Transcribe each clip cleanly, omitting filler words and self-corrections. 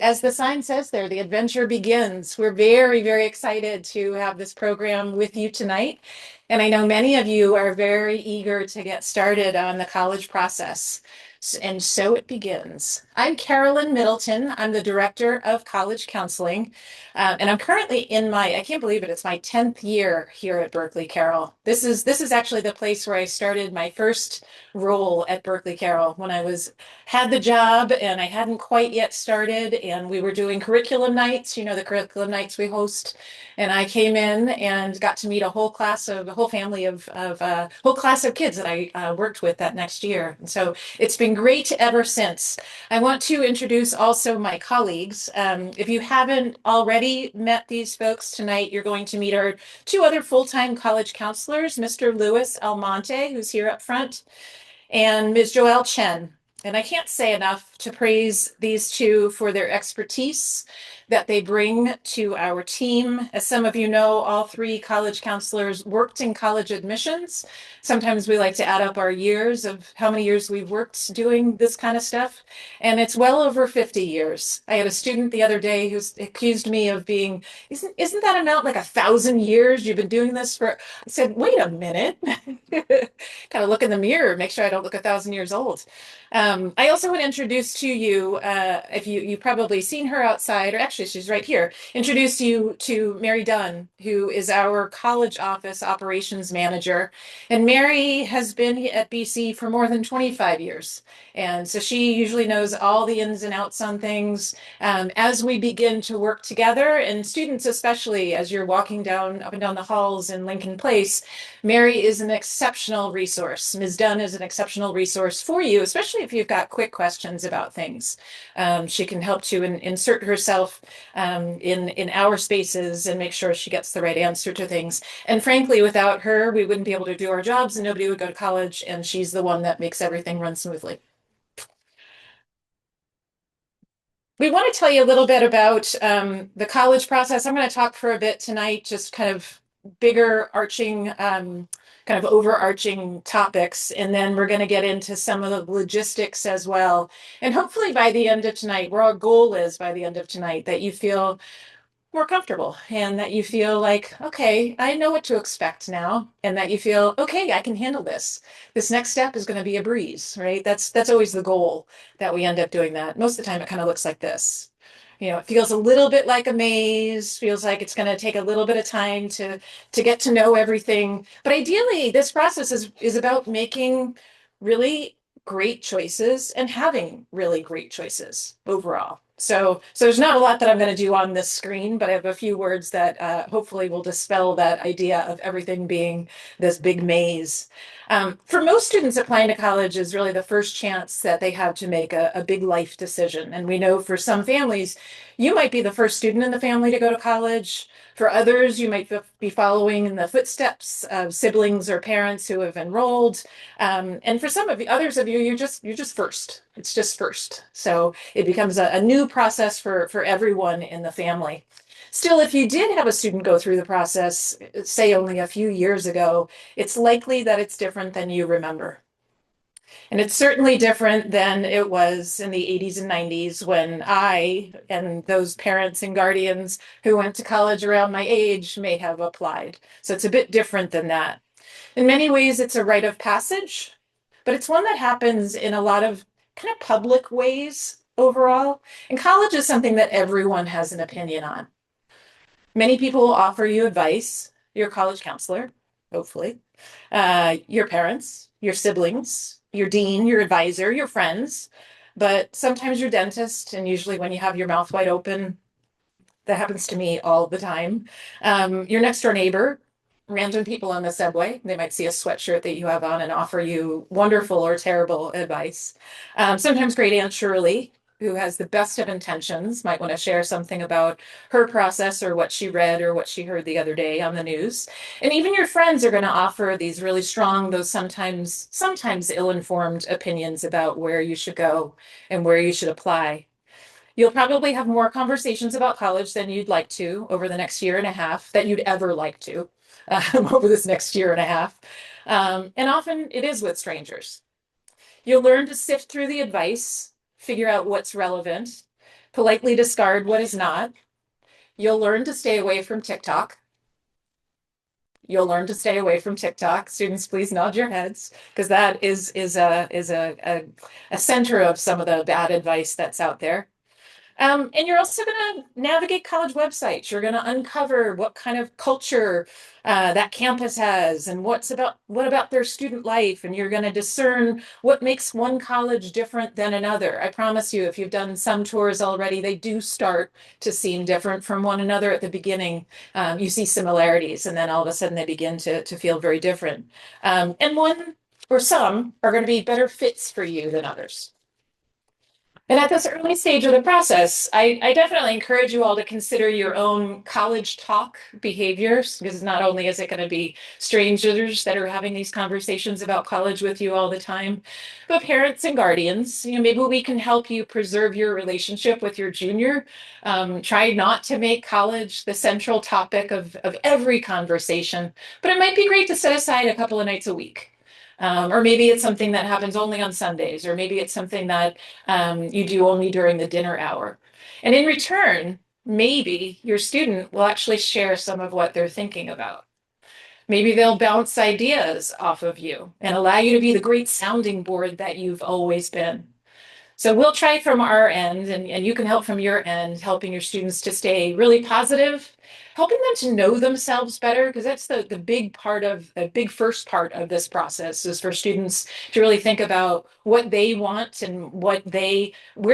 As the sign says there, the adventure begins. We're very, very excited to have this program with you tonight. And I know many of you are very eager to get started on the college process. And so it begins. I'm Carolyn Middleton. I'm the Director of College Counseling. And I'm currently in I can't believe it, it's my 10th year here at Berkeley Carroll. This is actually the place where I started my first role at Berkeley Carroll when had the job and I hadn't quite yet started, and we were doing curriculum nights, the curriculum nights we host. And I came in and got to meet a whole family of whole class of kids that I worked with that next year. And so it's been great ever since. I want to introduce also my colleagues. If you haven't already met these folks tonight, you're going to meet our two other full-time college counselors, Mr. Louis Almonte, who's here up front, and Ms. Joelle Chen. And I can't say enough to praise these two for their expertise that they bring to our team. As some of you know, all three college counselors worked in college admissions. Sometimes we like to add up our years of how many years we've worked doing this kind of stuff. And it's well over 50 years. I had a student the other day who accused me of being, isn't that amount like 1,000 years you've been doing this for? I said, wait a minute. Kind of look in the mirror, make sure I don't look 1,000 years old. I also want to introduce to you, if you've probably seen her outside, or actually she's right here, introduce you to Mary Dunn, who is our college office operations manager. And Mary has been at BC for more than 25 years. And so she usually knows all the ins and outs on things. As we begin to work together, and students especially, as you're walking up and down the halls in Lincoln Place, Mary is an exceptional resource. Ms. Dunn is an exceptional resource for you, especially if you've got quick questions about things. She can help to insert herself in our spaces and make sure she gets the right answer to things. And frankly, without her, we wouldn't be able to do our jobs and nobody would go to college, and she's the one that makes everything run smoothly. We want to tell you a little bit about the college process. I'm going to talk for a bit tonight, just kind of bigger arching, kind of overarching topics, and then we're going to get into some of the logistics as well. And hopefully by the end of tonight, where our goal is by the end of tonight, that you feel more comfortable and that you feel like, okay, I know what to expect now, and that you feel, okay, I can handle this. This next step is going to be a breeze, right? That's always the goal, that we end up doing that. Most of the time it kind of looks like this. It feels a little bit like a maze, feels like it's going to take a little bit of time to get to know everything. But ideally, this process is about making really great choices and having really great choices overall. So there's not a lot that I'm going to do on this screen, but I have a few words that hopefully will dispel that idea of everything being this big maze. For most students, applying to college is really the first chance that they have to make a big life decision. And we know for some families, you might be the first student in the family to go to college. For others, you might be following in the footsteps of siblings or parents who have enrolled. And for some of the others of you, you're just first. It's just first. So it becomes a new process for everyone in the family. Still, if you did have a student go through the process, say only a few years ago, it's likely that it's different than you remember. And it's certainly different than it was in the 80s and 90s when I and those parents and guardians who went to college around my age may have applied. So it's a bit different than that. In many ways, it's a rite of passage, but it's one that happens in a lot of kind of public ways overall. And college is something that everyone has an opinion on. Many people will offer you advice, your college counselor, hopefully, your parents, your siblings, your dean, your advisor, your friends, but sometimes your dentist, and usually when you have your mouth wide open, that happens to me all the time. Your next door neighbor, random people on the subway, they might see a sweatshirt that you have on and offer you wonderful or terrible advice. Sometimes great Aunt Shirley, who has the best of intentions, might want to share something about her process or what she read or what she heard the other day on the news. And even your friends are going to offer these really strong, though sometimes ill-informed opinions about where you should go and where you should apply. You'll probably have more conversations about college than you'd like to over the next year and a half, that you'd ever like to over this next year and a half. And often it is with strangers. You'll learn to sift through the advice, figure out what's relevant, politely discard what is not. You'll learn to stay away from TikTok. You'll learn to stay away from TikTok. Students, please nod your heads because that is a center of some of the bad advice that's out there. And you're also going to navigate college websites. You're going to uncover what kind of culture that campus has and what about their student life. And you're going to discern what makes one college different than another. I promise you, if you've done some tours already, they do start to seem different from one another at the beginning. You see similarities, and then all of a sudden they begin to feel very different. And one or some are going to be better fits for you than others. And at this early stage of the process, I definitely encourage you all to consider your own college talk behaviors, because not only is it going to be strangers that are having these conversations about college with you all the time, but parents and guardians. Maybe we can help you preserve your relationship with your junior. Try not to make college the central topic of every conversation, but it might be great to set aside a couple of nights a week. Or maybe it's something that happens only on Sundays, or maybe it's something that you do only during the dinner hour. And in return, maybe your student will actually share some of what they're thinking about. Maybe they'll bounce ideas off of you and allow you to be the great sounding board that you've always been. So we'll try from our end, and you can help from your end, helping your students to stay really positive, helping them to know themselves better, because that's the big first part of this process is for students to really think about what they want and where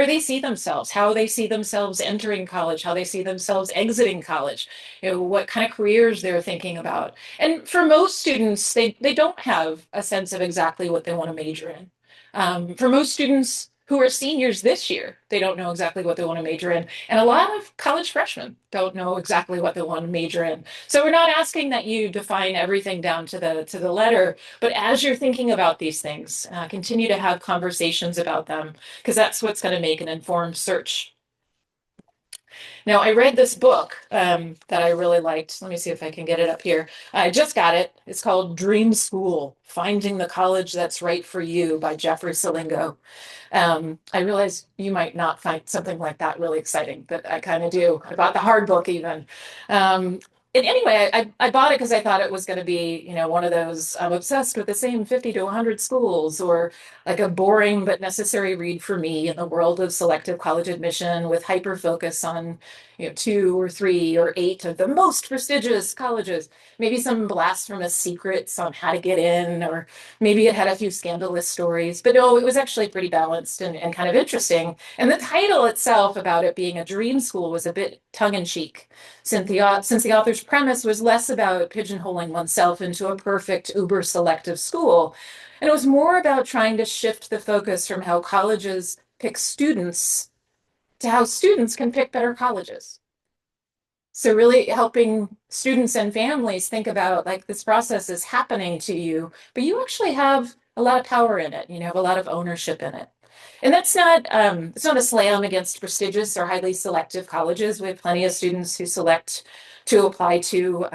they see themselves, how they see themselves entering college, how they see themselves exiting college, what kind of careers they're thinking about. And for most students, they don't have a sense of exactly what they want to major in. For most students who are seniors this year, they don't know exactly what they want to major in. And a lot of college freshmen don't know exactly what they want to major in. So we're not asking that you define everything down to the letter, but as you're thinking about these things, continue to have conversations about them, because that's what's going to make an informed search. Now, I read this book that I really liked. Let me see if I can get it up here. I just got it. It's called Dream School: Finding the College That's Right for You by Jeffrey Selingo. I realize you might not find something like that really exciting, but I kind of do. I bought the hard book even. And anyway, I bought it because I thought it was going to be, one of those, I'm obsessed with the same 50 to 100 schools, or like a boring but necessary read for me in the world of selective college admission with hyper focus on, 2 or 3 or 8 of the most prestigious colleges, maybe some blasphemous secrets on how to get in, or maybe it had a few scandalous stories. But no, it was actually pretty balanced and kind of interesting. And the title itself, about it being a dream school, was a bit tongue-in-cheek, since the author's premise was less about pigeonholing oneself into a perfect uber selective school, and it was more about trying to shift the focus from how colleges pick students to how students can pick better colleges. So really helping students and families think about, like, this process is happening to you, but you actually have a lot of power in it. You have a lot of ownership in it. And that's not it's not a slam against prestigious or highly selective colleges. We have plenty of students who select to apply to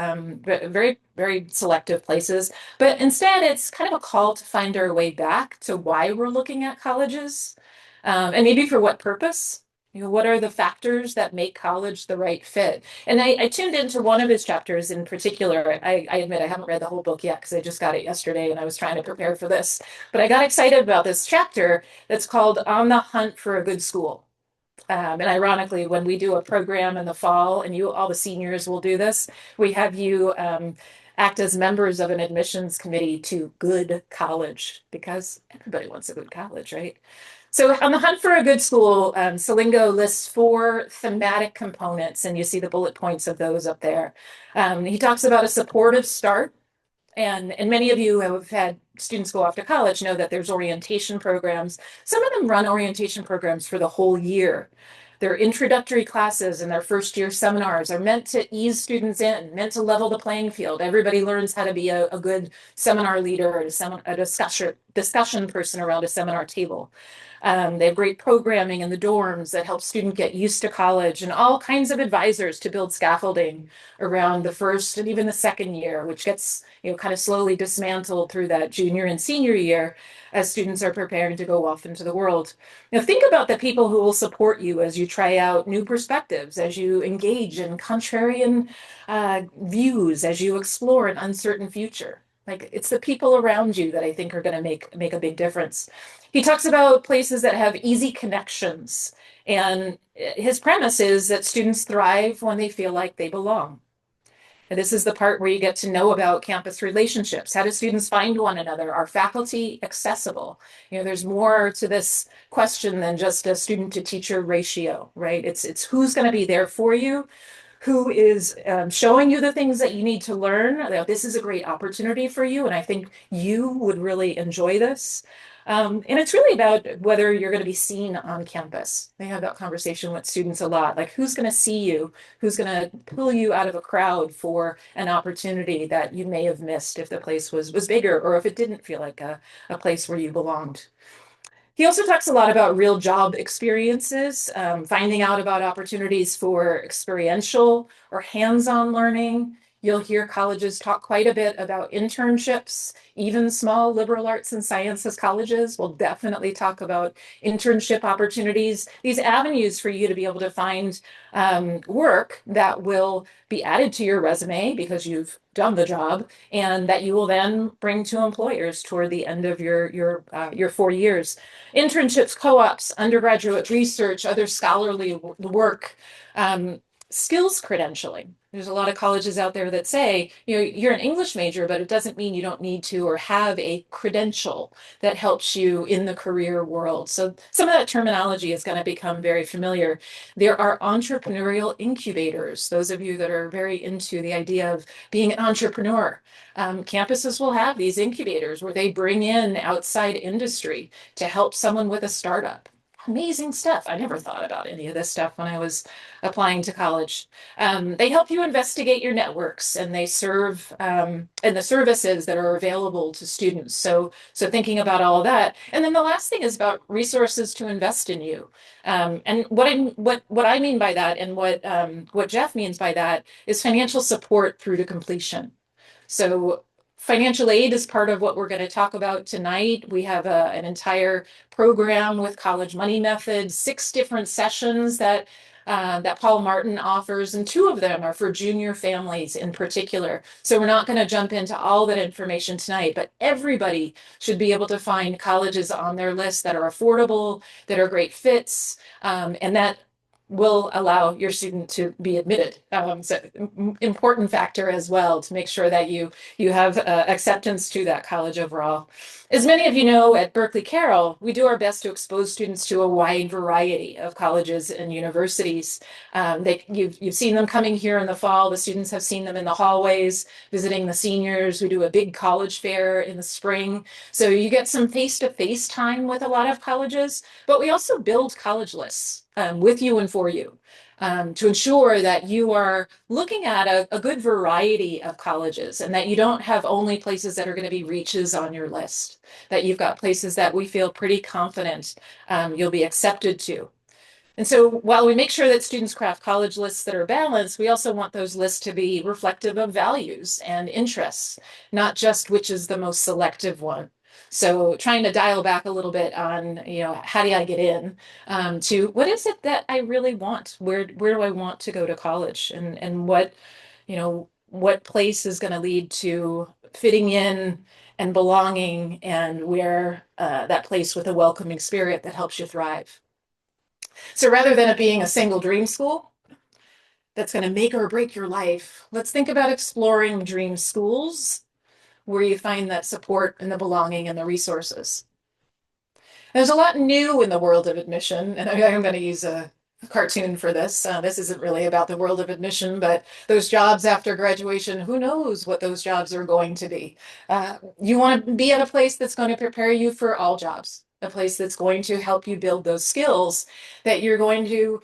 very, very selective places. But instead, it's kind of a call to find our way back to why we're looking at colleges, and maybe for what purpose. What are the factors that make college the right fit? And I tuned into one of his chapters in particular. I admit I haven't read the whole book yet because I just got it yesterday and I was trying to prepare for this. But I got excited about this chapter that's called On the Hunt for a Good School. And ironically, when we do a program in the fall, and all the seniors will do this, we have you act as members of an admissions committee to good college, because everybody wants a good college, right? So on the hunt for a good school, Selingo lists 4 thematic components, and you see the bullet points of those up there. He talks about a supportive start. And many of you who have had students go off to college know that there's orientation programs. Some of them run orientation programs for the whole year. Their introductory classes and their first year seminars are meant to ease students in, meant to level the playing field. Everybody learns how to be a good seminar leader, or a discussion person around a seminar table. They have great programming in the dorms that help students get used to college, and all kinds of advisors to build scaffolding around the first and even the second year, which gets, kind of slowly dismantled through that junior and senior year as students are preparing to go off into the world. Now, think about the people who will support you as you try out new perspectives, as you engage in contrarian views, as you explore an uncertain future. Like, it's the people around you that I think are going to make a big difference. He talks about places that have easy connections, and his premise is that students thrive when they feel like they belong. And this is the part where you get to know about campus relationships. How do students find one another? Are faculty accessible? There's more to this question than just a student to teacher ratio, right? It's who's going to be there for you, who is showing you the things that you need to learn. This is a great opportunity for you, and I think you would really enjoy this. And it's really about whether you're going to be seen on campus. They have that conversation with students a lot, like who's going to see you, who's going to pull you out of a crowd for an opportunity that you may have missed if the place was bigger, or if it didn't feel like a place where you belonged. He also talks a lot about real job experiences, finding out about opportunities for experiential or hands-on learning. You'll hear colleges talk quite a bit about internships. Even small liberal arts and sciences colleges will definitely talk about internship opportunities, these avenues for you to be able to find work that will be added to your resume because you've done the job, and that you will then bring to employers toward the end of your 4 years. Internships, co-ops, undergraduate research, other scholarly work, skills credentialing. There's a lot of colleges out there that say, you're an English major, but it doesn't mean you don't need to or have a credential that helps you in the career world. So some of that terminology is going to become very familiar. There are entrepreneurial incubators. Those of you that are very into the idea of being an entrepreneur, campuses will have these incubators where they bring in outside industry to help someone with a startup. Amazing stuff. I never thought about any of this stuff when I was applying to college. They help you investigate your networks, and they serve and the services that are available to students. So thinking about all of that. And then the last thing is about resources to invest in you. And what I mean by that, and what Jeff means by that, is financial support through to completion. So financial aid is part of what we're going to talk about tonight. We have an entire program with College Money Methods, 6 different sessions that Paul Martin offers, and 2 of them are for junior families in particular. So we're not going to jump into all that information tonight, but everybody should be able to find colleges on their list that are affordable, that are great fits, and that will allow your student to be admitted. So important factor as well to make sure that you have acceptance to that college overall. As many of you know, at Berkeley Carroll, we do our best to expose students to a wide variety of colleges and universities. You've seen them coming here in the fall. The students have seen them in the hallways, visiting the seniors. We do a big college fair in the spring. So you get some face-to-face time with a lot of colleges, but we also build college lists with you and for you, to ensure that you are looking at a good variety of colleges, and that you don't have only places that are going to be reaches on your list, that you've got places that we feel pretty confident you'll be accepted to. And so while we make sure that students craft college lists that are balanced, we also want those lists to be reflective of values and interests, not just which is the most selective one. So trying to dial back a little bit on, how do I get in, to what is it that I really want? Where do I want to go to college? And what place is going to lead to fitting in and belonging, and where that place with a welcoming spirit that helps you thrive. So rather than it being a single dream school that's going to make or break your life, let's think about exploring dream schools where you find that support and the belonging and the resources. There's a lot new in the world of admission, and I'm going to use a cartoon for this. This isn't really about the world of admission, but those jobs after graduation, who knows what those jobs are going to be. You want to be at a place that's going to prepare you for all jobs. a place that's going to help you build those skills that you're going to,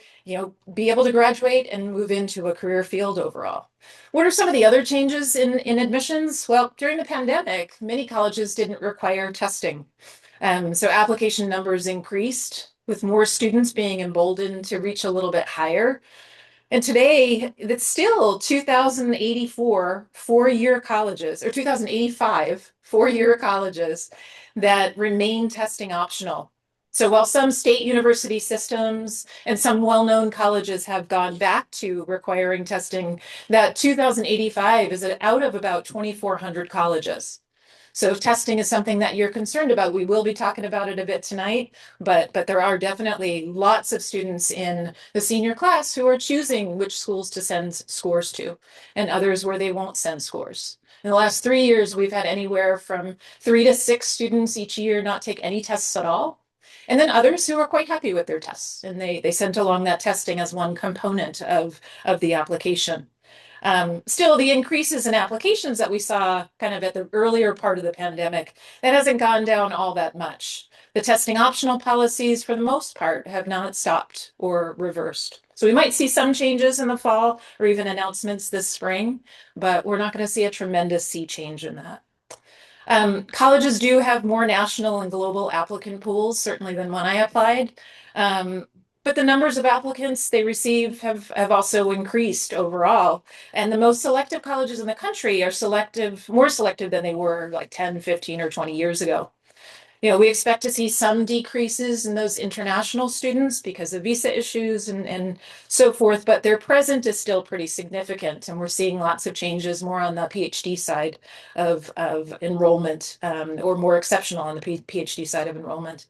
be able to graduate and move into a career field overall. What are some of the other changes in admissions? Well, during the pandemic, many colleges didn't require testing. So application numbers increased with more students being emboldened to reach a little bit higher. And today, it's still 2,084 four-year colleges, or 2,085 four-year colleges that remain testing optional. So while some state university systems and some well-known colleges have gone back to requiring testing, that 2,085 is out of about 2,400 colleges. So if testing is something that you're concerned about, we will be talking about it a bit tonight, but there are definitely lots of students in the senior class who are choosing which schools to send scores to, and others where they won't send scores. In the last 3 years, we've had anywhere from 3 to 6 students each year not take any tests at all. And then others who are quite happy with their tests, and they sent along that testing as one component of the application. Still, the increases in applications that we saw kind of at the earlier part of the pandemic, that hasn't gone down all that much. The testing optional policies, for the most part, have not stopped or reversed. So we might see some changes in the fall or even announcements this spring, but we're not going to see a tremendous sea change in that. Colleges do have more national and global applicant pools, certainly than when I applied. But the numbers of applicants they receive have also increased overall. And the most selective colleges in the country are more selective than they were like 10, 15, or 20 years ago. We expect to see some decreases in those international students because of visa issues and so forth, but their present is still pretty significant. And we're seeing lots of changes more on the PhD side of enrollment, or more exceptional on the PhD side of enrollment.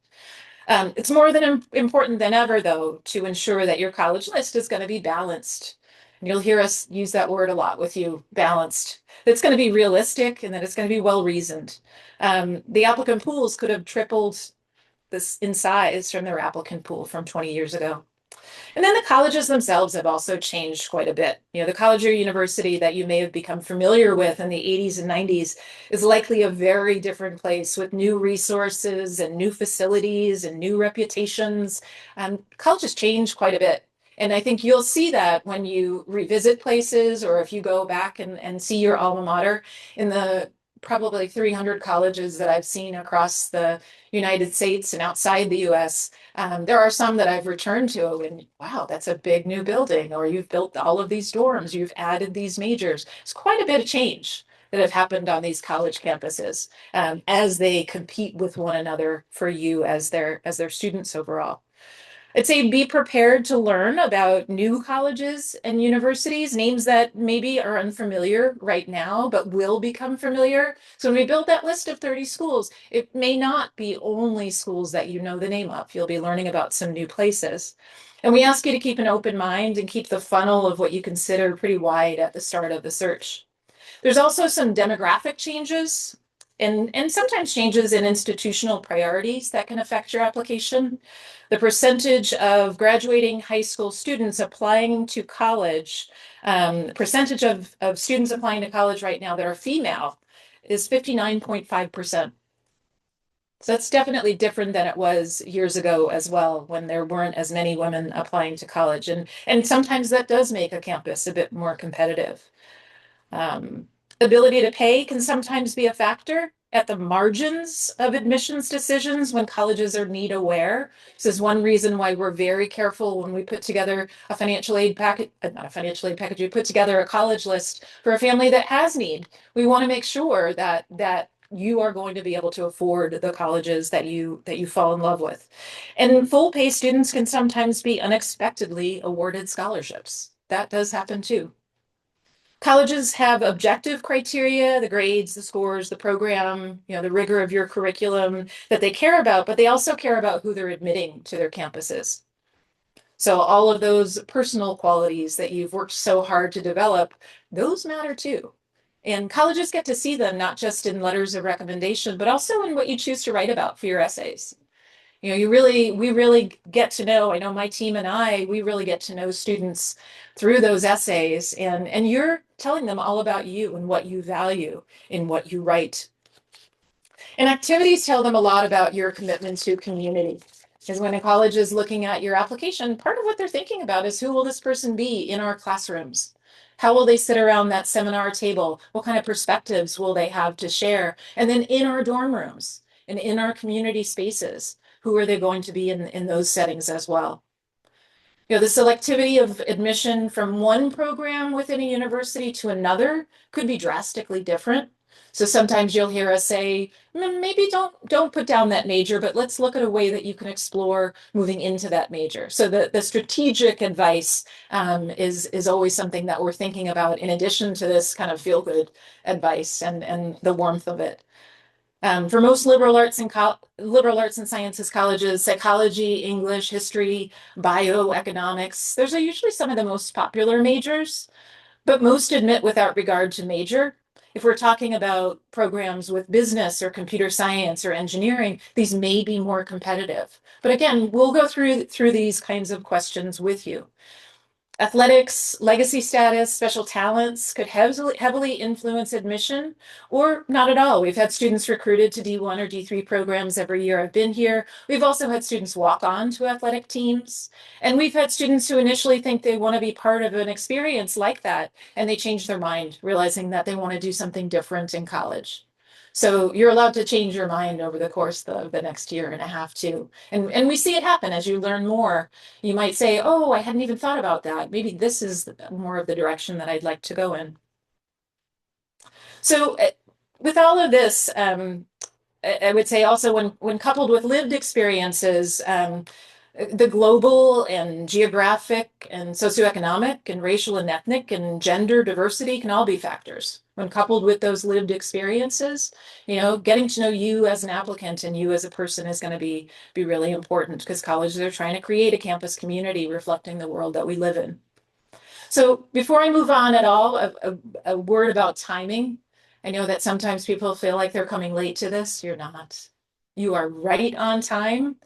It's more important than ever, though, to ensure that your college list is going to be balanced. And you'll hear us use that word a lot with you, balanced. That's going to be realistic and that it's going to be well reasoned. The applicant pools could have tripled this in size from their applicant pool from 20 years ago. And then the colleges themselves have also changed quite a bit. The college or university that you may have become familiar with in the 80s and 90s is likely a very different place with new resources and new facilities and new reputations. Colleges changed quite a bit. And I think you'll see that when you revisit places or if you go back and see your alma mater in the probably 300 colleges that I've seen across the United States and outside the US. There are some that I've returned to and wow, that's a big new building, or you've built all of these dorms, you've added these majors. It's quite a bit of change that have happened on these college campuses as they compete with one another for you as their students overall. I'd say be prepared to learn about new colleges and universities, names that maybe are unfamiliar right now, but will become familiar. So when we build that list of 30 schools, it may not be only schools that you know the name of. You'll be learning about some new places. And we ask you to keep an open mind and keep the funnel of what you consider pretty wide at the start of the search. There's also some demographic changes and sometimes changes in institutional priorities that can affect your application. The percentage of graduating high school students applying to college, percentage of students applying to college right now that are female is 59.5%. So that's definitely different than it was years ago as well, when there weren't as many women applying to college. And sometimes that does make a campus a bit more competitive. Ability to pay can sometimes be a factor at the margins of admissions decisions when colleges are need aware. This is one reason why we're very careful when we put together a financial aid package, not a financial aid package, we put together a college list for a family that has need. We want to make sure that you are going to be able to afford the colleges that you fall in love with. And full pay students can sometimes be unexpectedly awarded scholarships. That does happen too. Colleges have objective criteria, the grades, the scores, the program, the rigor of your curriculum that they care about, but they also care about who they're admitting to their campuses. So all of those personal qualities that you've worked so hard to develop, those matter too. And colleges get to see them not just in letters of recommendation, but also in what you choose to write about for your essays. We really get to know, I know my team and we really get to know students through those essays, and you're telling them all about you and what you value in what you write. And activities tell them a lot about your commitment to community. Because when a college is looking at your application, part of what they're thinking about is who will this person be in our classrooms? How will they sit around that seminar table? What kind of perspectives will they have to share? And then in our dorm rooms and in our community spaces, who are they going to be in those settings as well? You know, the selectivity of admission from one program within a university to another could be drastically different. So sometimes you'll hear us say, maybe don't put down that major, but let's look at a way that you can explore moving into that major. So the strategic advice is always something that we're thinking about in addition to this kind of feel good advice and the warmth of it. For most liberal arts and sciences colleges, psychology, English, history, bioeconomics, those are usually some of the most popular majors, but most admit without regard to major. If we're talking about programs with business or computer science or engineering, these may be more competitive. But again, we'll go through these kinds of questions with you. Athletics, legacy status, special talents could heavily influence admission or not at all. We've had students recruited to D1 or D3 programs every year I've been here. We've also had students walk on to athletic teams. And we've had students who initially think they want to be part of an experience like that, and they change their mind, realizing that they want to do something different in college. So you're allowed to change your mind over the course of the next year and a half too. And we see it happen as you learn more. You might say, oh, I hadn't even thought about that. Maybe this is more of the direction that I'd like to go in. So with all of this, I would say also when coupled with lived experiences, the global and geographic and socioeconomic and racial and ethnic and gender diversity can all be factors. When coupled with those lived experiences, you know, getting to know you as an applicant and you as a person is going to be really important because colleges are trying to create a campus community reflecting the world that we live in. So before I move on at all, a word about timing. I know that sometimes people feel like they're coming late to this. You're not. You are right on time.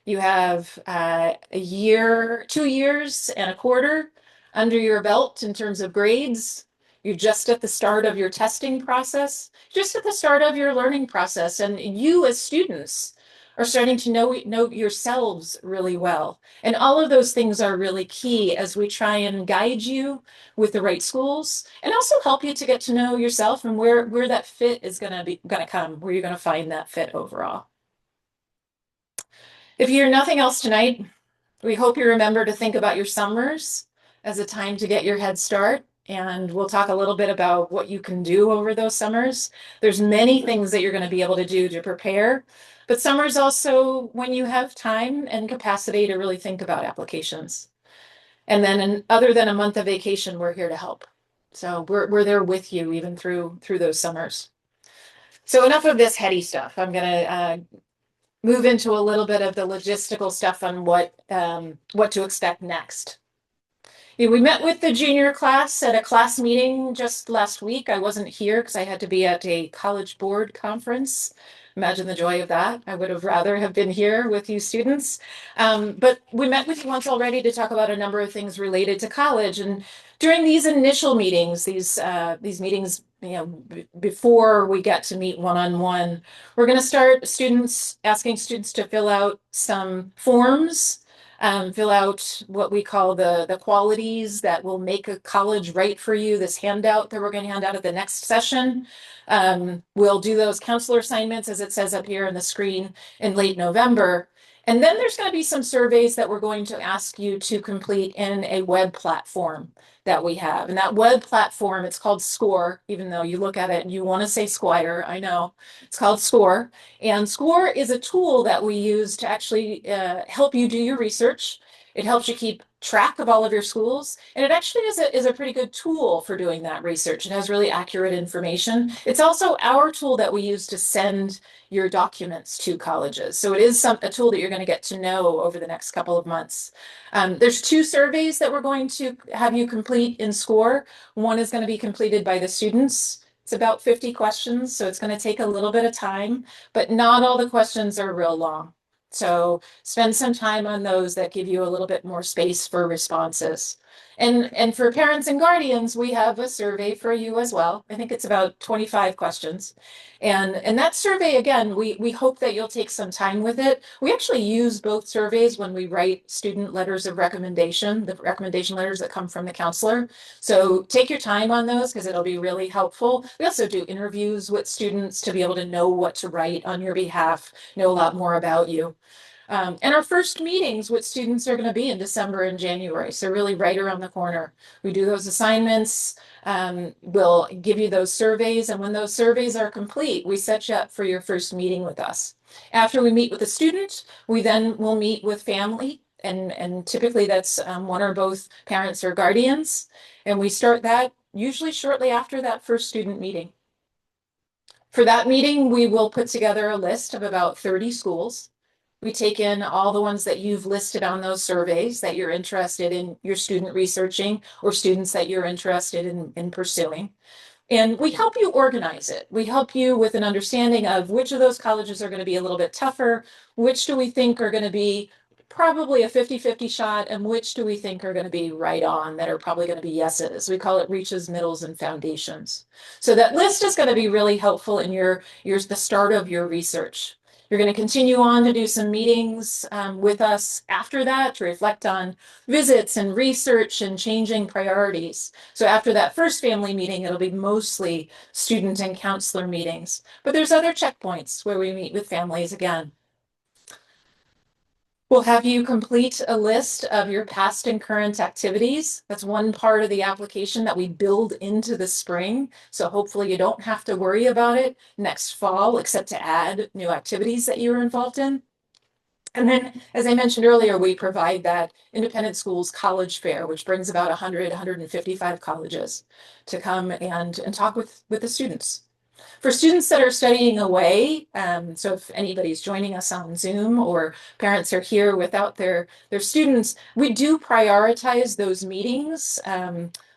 You have a year, 2 years and a quarter under your belt in terms of grades. You're just at the start of your testing process, just at the start of your learning process. And you as students are starting to know yourselves really well. And all of those things are really key as we try and guide you with the right schools and also help you to get to know yourself and where that fit is gonna come, where you're gonna find that fit overall. If you hear nothing else tonight, we hope you remember to think about your summers as a time to get your head start. And we'll talk a little bit about what you can do over those summers. There's many things that you're going to be able to do to prepare, but summer's also when you have time and capacity to really think about applications. And then other than a month of vacation, we're here to help. So we're there with you even through those summers. So enough of this heady stuff. I'm going to move into a little bit of the logistical stuff on what to expect next. Yeah, we met with the junior class at a class meeting just last week. I wasn't here because I had to be at a college board conference. Imagine the joy of that. I would have rather have been here with you students. But we met with you once already to talk about a number of things related to college. And during these initial meetings, these meetings, you know, before we get to meet one-on-one, we're going to start asking students to fill out some forms, fill out what we call the qualities that will make a college right for you, this handout that we're going to hand out at the next session. We'll do those counselor assignments, as it says up here on the screen, in late November. And then there's going to be some surveys that we're going to ask you to complete in a web platform that we have. And that web platform, it's called SCORE, even though you look at it and you want to say Squire, I know. It's called SCORE. And SCORE is a tool that we use to actually help you do your research. It helps you keep track of all of your schools. And it actually is a pretty good tool for doing that research. It has really accurate information. It's also our tool that we use to send your documents to colleges. So it is a tool that you're going to get to know over the next couple of months. There's 2 surveys that we're going to have you complete in SCORE. One is going to be completed by the students. It's about 50 questions, so it's going to take a little bit of time, but not all the questions are real long. So spend some time on those that give you a little bit more space for responses. And for parents and guardians, we have a survey for you as well. I think it's about 25 questions. And that survey, again, we hope that you'll take some time with it. We actually use both surveys when we write student letters of recommendation, the recommendation letters that come from the counselor. So take your time on those because it'll be really helpful. We also do interviews with students to be able to know what to write on your behalf, know a lot more about you. And our first meetings with students are going to be in December and January, so really right around the corner. We do those assignments, we'll give you those surveys, and when those surveys are complete, we set you up for your first meeting with us. After we meet with a student, we then will meet with family, and typically that's one or both parents or guardians, and we start that usually shortly after that first student meeting. For that meeting, we will put together a list of about 30 schools. We take in all the ones that you've listed on those surveys that you're interested in your student researching or students that you're interested in pursuing. And we help you organize it. We help you with an understanding of which of those colleges are going to be a little bit tougher, which do we think are going to be probably a 50-50 shot, and which do we think are going to be right on that are probably going to be yeses. We call it reaches, middles, and foundations. So that list is going to be really helpful in the start of your research. You're going to continue on to do some meetings with us after that to reflect on visits and research and changing priorities. So after that first family meeting, it'll be mostly student and counselor meetings. But there's other checkpoints where we meet with families again. We'll have you complete a list of your past and current activities. That's one part of the application that we build into the spring. So hopefully you don't have to worry about it next fall, except to add new activities that you were involved in. And then, as I mentioned earlier, we provide that Independent Schools College Fair, which brings about 100, 155 colleges to come and talk with the students. For students that are studying away, so if anybody's joining us on Zoom or parents are here without their students, we do prioritize those meetings.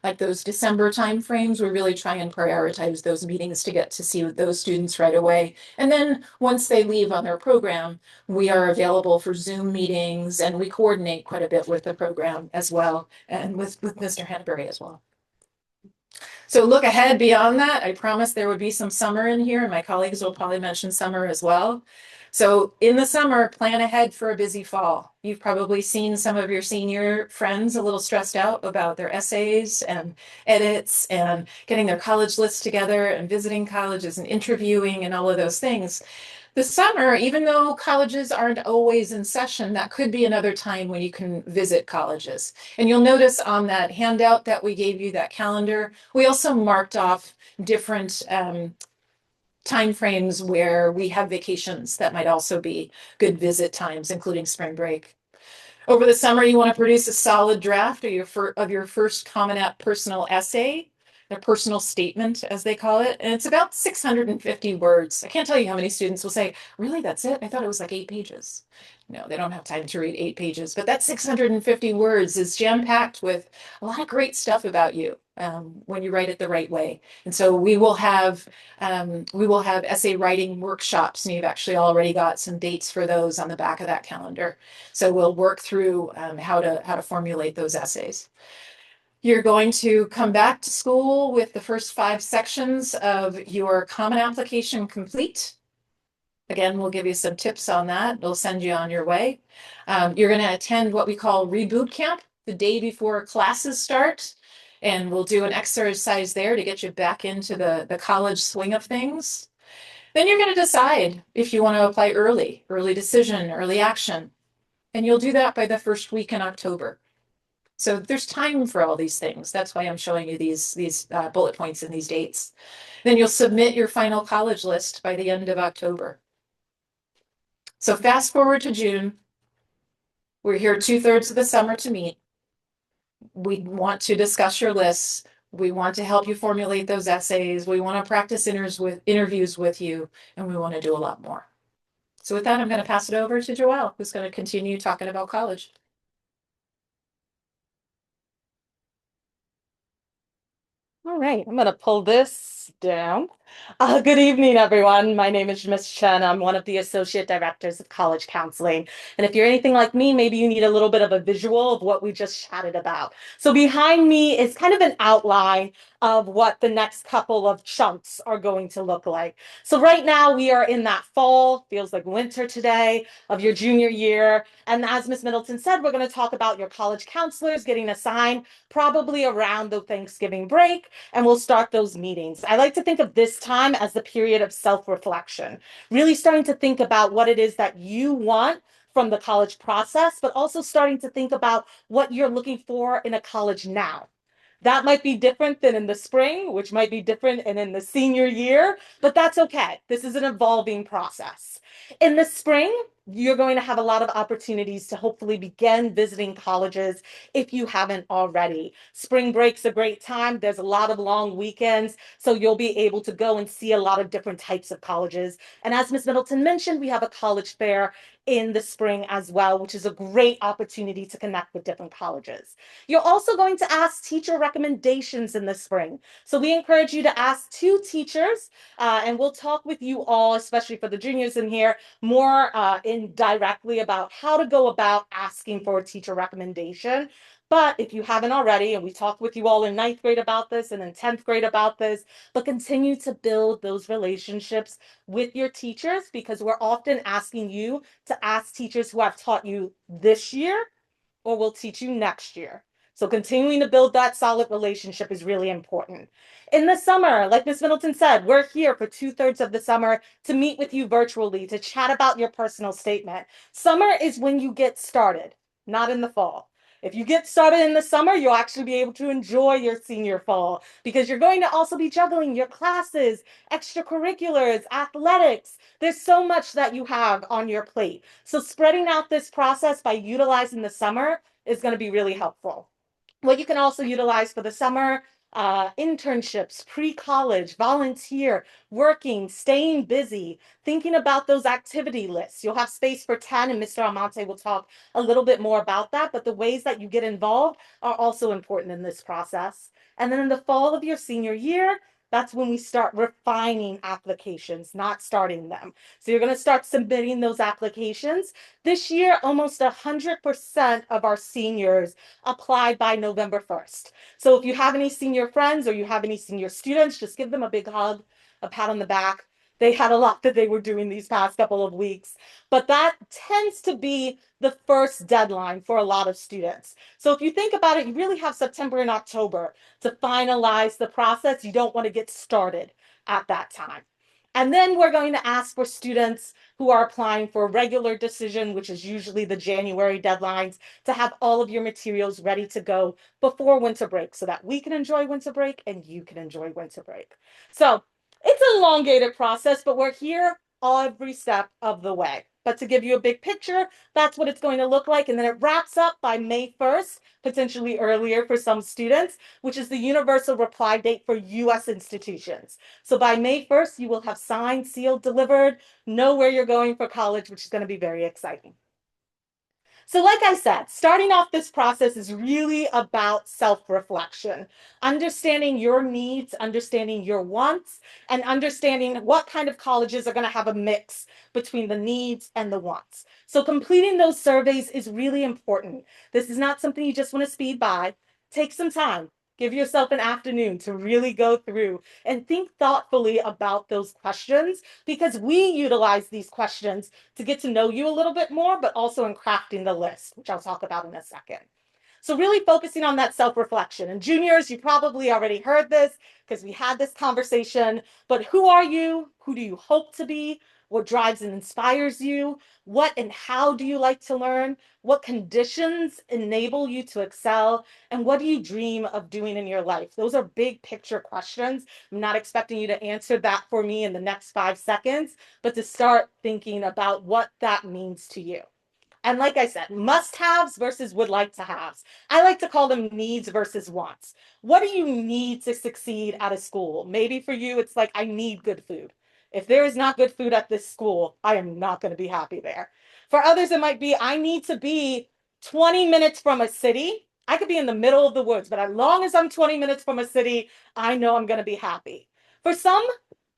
Like those December timeframes, we really try and prioritize those meetings to get to see those students right away. And then once they leave on their program, we are available for Zoom meetings, and we coordinate quite a bit with the program as well, and with Mr. Hanbury as well. So look ahead beyond that. I promised there would be some summer in here, and my colleagues will probably mention summer as well. So in the summer, plan ahead for a busy fall. You've probably seen some of your senior friends a little stressed out about their essays and edits and getting their college lists together and visiting colleges and interviewing and all of those things. The summer, even though colleges aren't always in session, that could be another time when you can visit colleges. And you'll notice on that handout that we gave you, that calendar, we also marked off different timeframes where we have vacations that might also be good visit times, including spring break. Over the summer, you want to produce a solid draft of your first Common App personal essay, their personal statement, as they call it. And it's about 650 words. I can't tell you how many students will say, really, that's it? I thought it was like 8 pages. No, they don't have time to read 8 pages, but that 650 words is jam-packed with a lot of great stuff about you when you write it the right way. And so we will have essay writing workshops, and you've actually already got some dates for those on the back of that calendar. So we'll work through how to formulate those essays. You're going to come back to school with the first 5 sections of your Common Application complete. Again, we'll give you some tips on that. It'll send you on your way. You're going to attend what we call Reboot Camp the day before classes start. And we'll do an exercise there to get you back into the college swing of things. Then you're going to decide if you want to apply early decision, early action. And you'll do that by the first week in October. So there's time for all these things. That's why I'm showing you these bullet points and these dates. Then you'll submit your final college list by the end of October. So fast forward to June. We're here 2/3 of the summer to meet. We want to discuss your lists. We want to help you formulate those essays. We want to practice interviews with you, and we want to do a lot more. So with that, I'm going to pass it over to Joelle, who's going to continue talking about college. All right, I'm going to pull this down Good evening, everyone. My name is Miss Chen. I'm one of the Associate Directors of College Counseling. And if you're anything like me, maybe you need a little bit of a visual of what we just chatted about. So behind me is kind of an outline of what the next couple of chunks are going to look like. So right now we are in that fall, feels like winter today, of your junior year. And as Miss Middleton said, we're going to talk about your college counselors getting assigned probably around the Thanksgiving break, and we'll start those meetings. I like to think of this time as the period of self-reflection, really starting to think about what it is that you want from the college process, but also starting to think about what you're looking for in a college now. That might be different than in the spring, which might be different and in the senior year, but that's okay. This is an evolving process. In the spring, you're going to have a lot of opportunities to hopefully begin visiting colleges if you haven't already. Spring break's a great time. There's a lot of long weekends, so you'll be able to go and see a lot of different types of colleges. And as Ms. Middleton mentioned, we have a college fair in the spring as well, which is a great opportunity to connect with different colleges. You're also going to ask teacher recommendations in the spring. So we encourage you to ask two teachers, and we'll talk with you all, especially for the juniors in here, more indirectly about how to go about asking for a teacher recommendation. But if you haven't already, and we talked with you all in ninth grade about this and in 10th grade about this, but continue to build those relationships with your teachers, because we're often asking you to ask teachers who have taught you this year or will teach you next year. So continuing to build that solid relationship is really important. In the summer, like Ms. Middleton said, we're here for 2/3 of the summer to meet with you virtually, to chat about your personal statement. Summer is when you get started, not in the fall. If you get started in the summer, you'll actually be able to enjoy your senior fall because you're going to also be juggling your classes, extracurriculars, athletics. There's so much that you have on your plate. So spreading out this process by utilizing the summer is going to be really helpful. What you can also utilize for the summer, internships, pre-college, volunteer, working, staying busy, thinking about those activity lists. You'll have space for 10, and Mr. Almonte will talk a little bit more about that, but the ways that you get involved are also important in this process. And then in the fall of your senior year, that's when we start refining applications, not starting them. So you're going to start submitting those applications. This year, almost 100% of our seniors applied by November 1st. So if you have any senior friends or you have any senior students, just give them a big hug, a pat on the back. They had a lot that they were doing these past couple of weeks, but that tends to be the first deadline for a lot of students. So if you think about it, you really have September and October to finalize the process. You don't want to get started at that time. And then we're going to ask for students who are applying for a regular decision, which is usually the January deadlines, to have all of your materials ready to go before winter break so that we can enjoy winter break and you can enjoy winter break. So it's an elongated process, but we're here every step of the way. But to give you a big picture, that's what it's going to look like. And then it wraps up by May 1st, potentially earlier for some students, which is the universal reply date for US institutions. So by May 1st, you will have signed, sealed, delivered, know where you're going for college, which is going to be very exciting. So, like I said, starting off this process is really about self reflection, understanding your needs, understanding your wants, and understanding what kind of colleges are going to have a mix between the needs and the wants. So, completing those surveys is really important. This is not something you just want to speed by. Take some time. Give yourself an afternoon to really go through and think thoughtfully about those questions because we utilize these questions to get to know you a little bit more, but also in crafting the list, which I'll talk about in a second. So really focusing on that self-reflection. And juniors, you probably already heard this because we had this conversation, but who are you? Who do you hope to be? What drives and inspires you? What and how do you like to learn? What conditions enable you to excel? And what do you dream of doing in your life? Those are big picture questions. I'm not expecting you to answer that for me in the next 5 seconds, but to start thinking about what that means to you. And like I said, must haves versus would like to haves. I like to call them needs versus wants. What do you need to succeed at a school? Maybe for you, it's like, I need good food. If there is not good food at this school, I am not going to be happy there. For others, it might be, I need to be 20 minutes from a city. I could be in the middle of the woods, but as long as I'm 20 minutes from a city, I know I'm going to be happy. For some,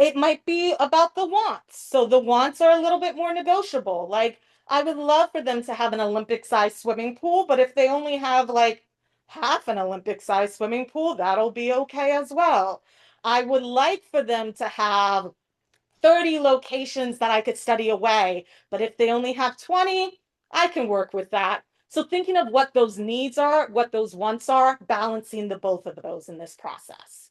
It might be about the wants. So the wants are a little bit more negotiable. Like, I would love for them to have an Olympic-sized swimming pool, but if they only have like half an Olympic-sized swimming pool, that'll be okay as well. I would like for them to have 30 locations that I could study away, but if they only have 20, I can work with that. So thinking of what those needs are, what those wants are, balancing the both of those in this process.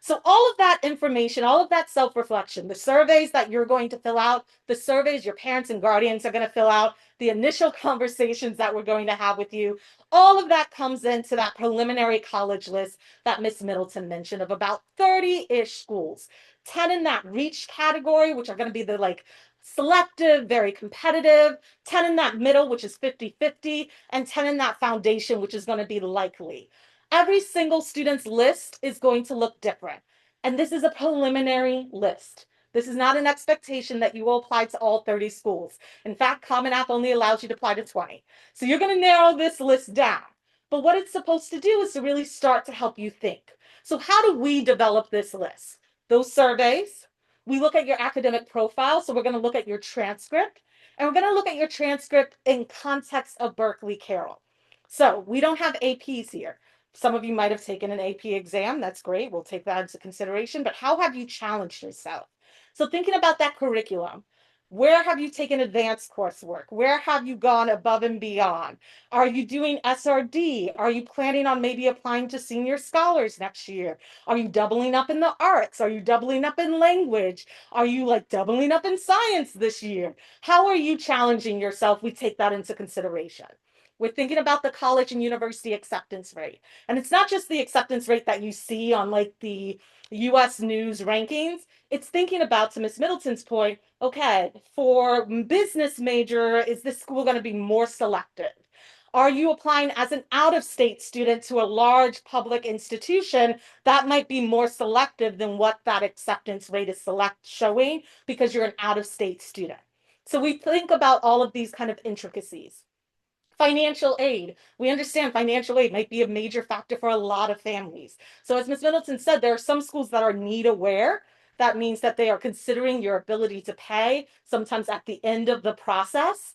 So all of that information, all of that self-reflection, the surveys that you're going to fill out, the surveys your parents and guardians are going to fill out, the initial conversations that we're going to have with you, all of that comes into that preliminary college list that Miss Middleton mentioned of about 30-ish schools. 10 in that reach category, which are going to be the like selective, very competitive, 10 in that middle, which is 50-50, and 10 in that foundation, which is going to be likely. Every single student's list is going to look different. And this is a preliminary list. This is not an expectation that you will apply to all 30 schools. In fact, Common App only allows you to apply to 20. So you're going to narrow this list down. But what it's supposed to do is to really start to help you think. So how do we develop this list? Those surveys. We look at your academic profile. So we're going to look at your transcript. And we're going to look at your transcript in context of Berkeley Carroll. So we don't have APs here. Some of you might have taken an AP exam. That's great. We'll take that into consideration. But how have you challenged yourself? So thinking about that curriculum, where have you taken advanced coursework? Where have you gone above and beyond? Are you doing SRD? Are you planning on maybe applying to senior scholars next year? Are you doubling up in the arts? Are you doubling up in language? Are you like doubling up in science this year? How are you challenging yourself? We take that into consideration. We're thinking about the college and university acceptance rate. And it's not just the acceptance rate that you see on like the US News rankings. It's thinking about, to Miss Middleton's point, okay, for business major, is this school going to be more selective? Are you applying as an out-of-state student to a large public institution that might be more selective than what that acceptance rate is showing because you're an out-of-state student? So we think about all of these kind of intricacies. Financial aid. We understand financial aid might be a major factor for a lot of families. So as Ms. Middleton said, there are some schools that are need aware. That means that they are considering your ability to pay, sometimes at the end of the process.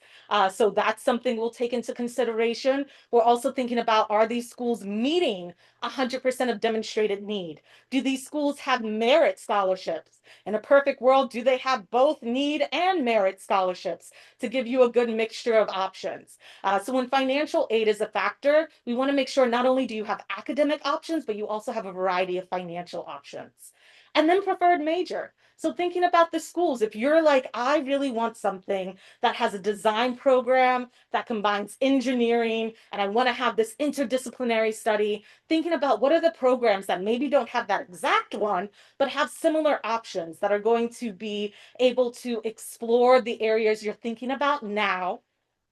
So that's something we'll take into consideration. We're also thinking about, are these schools meeting 100% of demonstrated need? Do these schools have merit scholarships? In a perfect world, do they have both need and merit scholarships to give you a good mixture of options? So when financial aid is a factor, we want to make sure not only do you have academic options, but you also have a variety of financial options. And then preferred major. So thinking about the schools, if you're like, I really want something that has a design program that combines engineering, and I want to have this interdisciplinary study, thinking about what are the programs that maybe don't have that exact one, but have similar options that are going to be able to explore the areas you're thinking about now,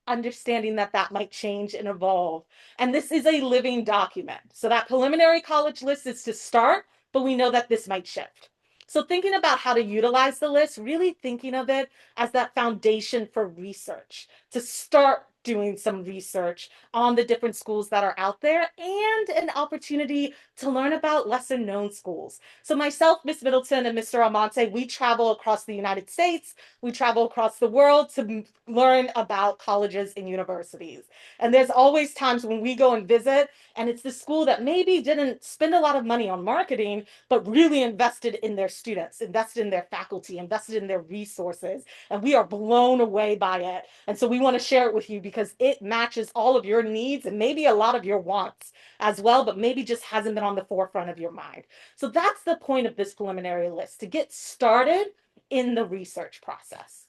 understanding that that might change and evolve. And this is a living document. So that preliminary college list is to start, but we know that this might shift. So thinking about how to utilize the list, really thinking of it as that foundation for research, to start doing some research on the different schools that are out there and an opportunity to learn about lesser known schools. So myself, Miss Middleton, and Mr. Almonte, we travel across the United States. We travel across the world to learn about colleges and universities. And there's always times when we go and visit, and it's the school that maybe didn't spend a lot of money on marketing, but really invested in their students, invested in their faculty, invested in their resources. And we are blown away by it. And so we want to share it with you because it matches all of your needs and maybe a lot of your wants as well, but maybe just hasn't been on the forefront of your mind. So that's the point of this preliminary list, to get started in the research process.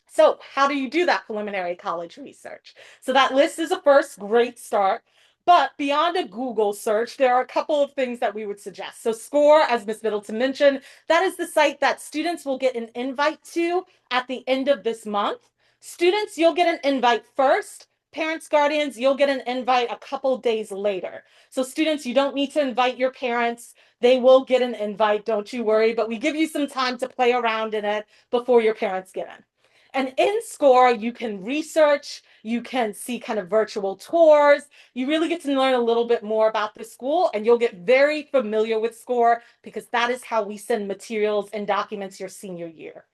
So how do you do that preliminary college research? So that list is a first great start. But beyond a Google search, there are a couple of things that we would suggest. So SCORE, as Ms. Middleton mentioned, that is the site that students will get an invite to at the end of this month. Students, you'll get an invite first. Parents, guardians, you'll get an invite a couple days later. So students, you don't need to invite your parents. They will get an invite, don't you worry. But we give you some time to play around in it before your parents get in. And in SCORE, you can research, you can see kind of virtual tours. You really get to learn a little bit more about the school, and you'll get very familiar with SCORE because that is how we send materials and documents your senior year.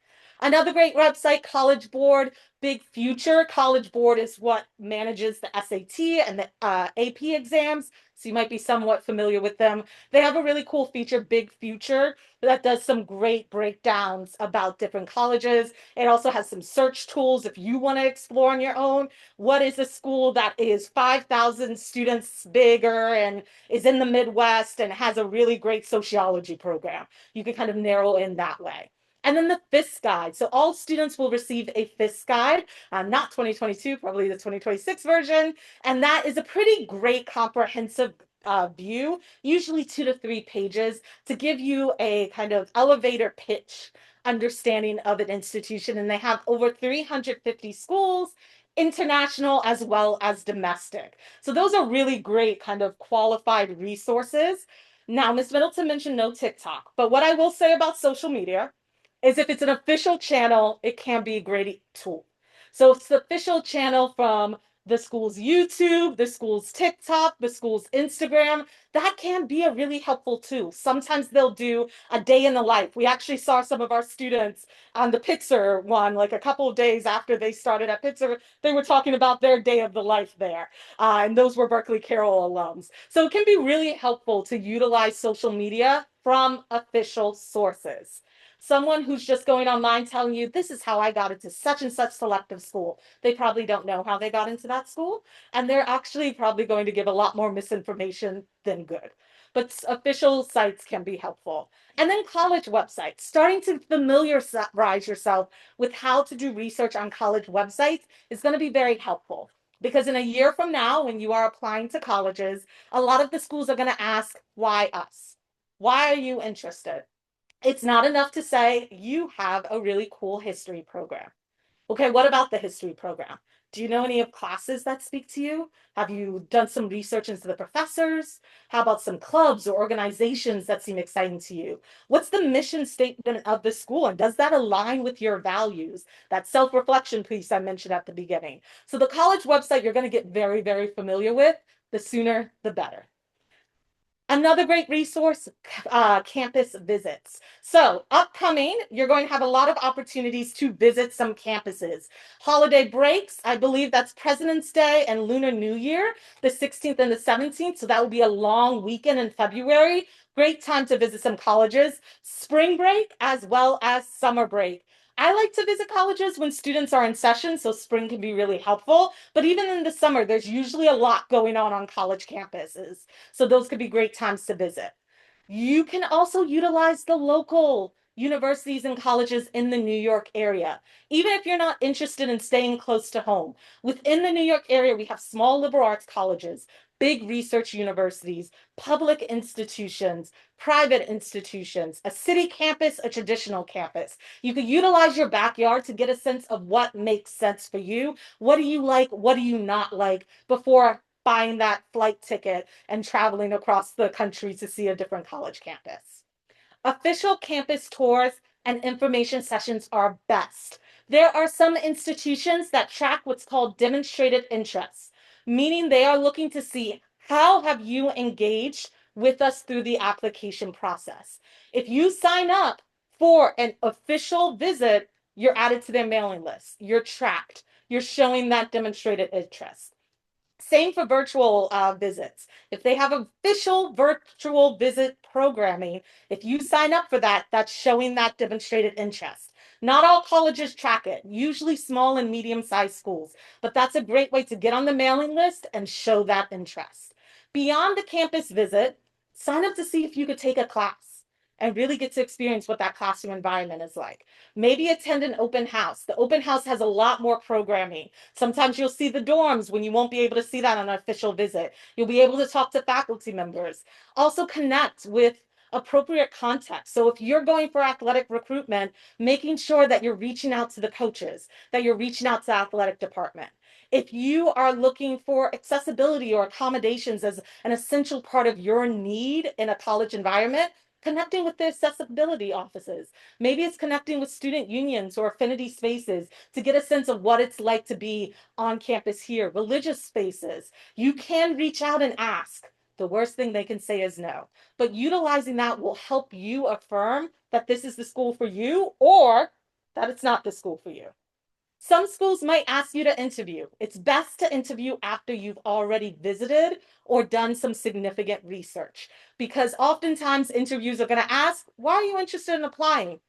Another great website, College Board, Big Future. College Board is what manages the SAT and the AP exams, so you might be somewhat familiar with them. They have a really cool feature, Big Future, that does some great breakdowns about different colleges. It also has some search tools if you want to explore on your own. What is a school that is 5,000 students bigger and is in the Midwest and has a really great sociology program? You can kind of narrow in that way. And then the FIS guide. So all students will receive a FIS guide, not 2022, probably the 2026 version. And that is a pretty great comprehensive view, usually 2 to 3 pages, to give you a kind of elevator pitch understanding of an institution. And they have over 350 schools, international as well as domestic. So those are really great kind of qualified resources. Now, Ms. Middleton mentioned no TikTok, but what I will say about social media is if it's an official channel, it can be a great tool. So it's the official channel from the school's YouTube, the school's TikTok, the school's Instagram. That can be a really helpful tool. Sometimes they'll do a day in the life. We actually saw some of our students on the Pitzer one, like a couple of days after they started at Pitzer, they were talking about their day of the life there. And those were Berkeley Carroll alums. So it can be really helpful to utilize social media from official sources. Someone who's just going online telling you, this is how I got into such and such selective school. They probably don't know how they got into that school. And they're actually probably going to give a lot more misinformation than good. But official sites can be helpful. And then college websites, starting to familiarize yourself with how to do research on college websites is going to be very helpful. Because in a year from now, when you are applying to colleges, a lot of the schools are going to ask, why us? Why are you interested? It's not enough to say you have a really cool history program. Okay, what about the history program? Do you know any of classes that speak to you? Have you done some research into the professors? How about some clubs or organizations that seem exciting to you? What's the mission statement of the school? And does that align with your values? That self-reflection piece I mentioned at the beginning. So the college website you're going to get very, very familiar with. The sooner, the better. Another great resource, campus visits. So upcoming, you're going to have a lot of opportunities to visit some campuses. Holiday breaks, I believe that's President's Day and Lunar New Year, the 16th and the 17th. So that will be a long weekend in February. Great time to visit some colleges. Spring break as well as summer break. I like to visit colleges when students are in session, so spring can be really helpful. But even in the summer, there's usually a lot going on college campuses. So those could be great times to visit. You can also utilize the local universities and colleges in the New York area, even if you're not interested in staying close to home. Within the New York area, we have small liberal arts colleges, big research universities, public institutions, private institutions, a city campus, a traditional campus. You could utilize your backyard to get a sense of what makes sense for you. What do you like? What do you not like before buying that flight ticket and traveling across the country to see a different college campus? Official campus tours and information sessions are best. There are some institutions that track what's called demonstrated interests, meaning they are looking to see how have you engaged with us through the application process. If you sign up for an official visit, you're added to their mailing list. You're tracked. You're showing that demonstrated interest. Same for virtual visits. If they have official virtual visit programming, if you sign up for that, that's showing that demonstrated interest. Not all colleges track it, usually small and medium-sized schools, but that's a great way to get on the mailing list and show that interest. Beyond the campus visit, sign up to see if you could take a class and really get to experience what that classroom environment is like. Maybe attend an open house. The open house has a lot more programming. Sometimes you'll see the dorms when you won't be able to see that on an official visit. You'll be able to talk to faculty members. Also connect with appropriate context. So if you're going for athletic recruitment, making sure that you're reaching out to the coaches, that you're reaching out to the athletic department. If you are looking for accessibility or accommodations as an essential part of your need in a college environment, connecting with the accessibility offices. Maybe it's connecting with student unions or affinity spaces to get a sense of what it's like to be on campus here, religious spaces. You can reach out and ask. The worst thing they can say is no. But utilizing that will help you affirm that this is the school for you or that it's not the school for you. Some schools might ask you to interview. It's best to interview after you've already visited or done some significant research because oftentimes interviews are going to ask, why are you interested in applying?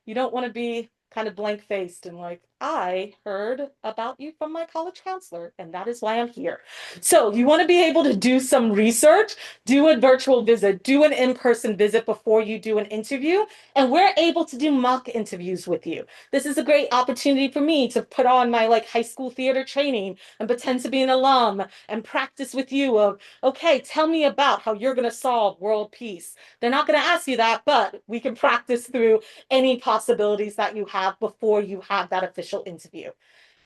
You don't want to be kind of blank faced and like, I heard about you from my college counselor, and that is why I'm here. So, you want to be able to do some research, do a virtual visit, do an in person visit before you do an interview, and we're able to do mock interviews with you. This is a great opportunity for me to put on my like high school theater training and pretend to be an alum and practice with you of, okay, tell me about how you're going to solve world peace. They're not going to ask you that, but we can practice through any possibilities that you have before you have that official interview.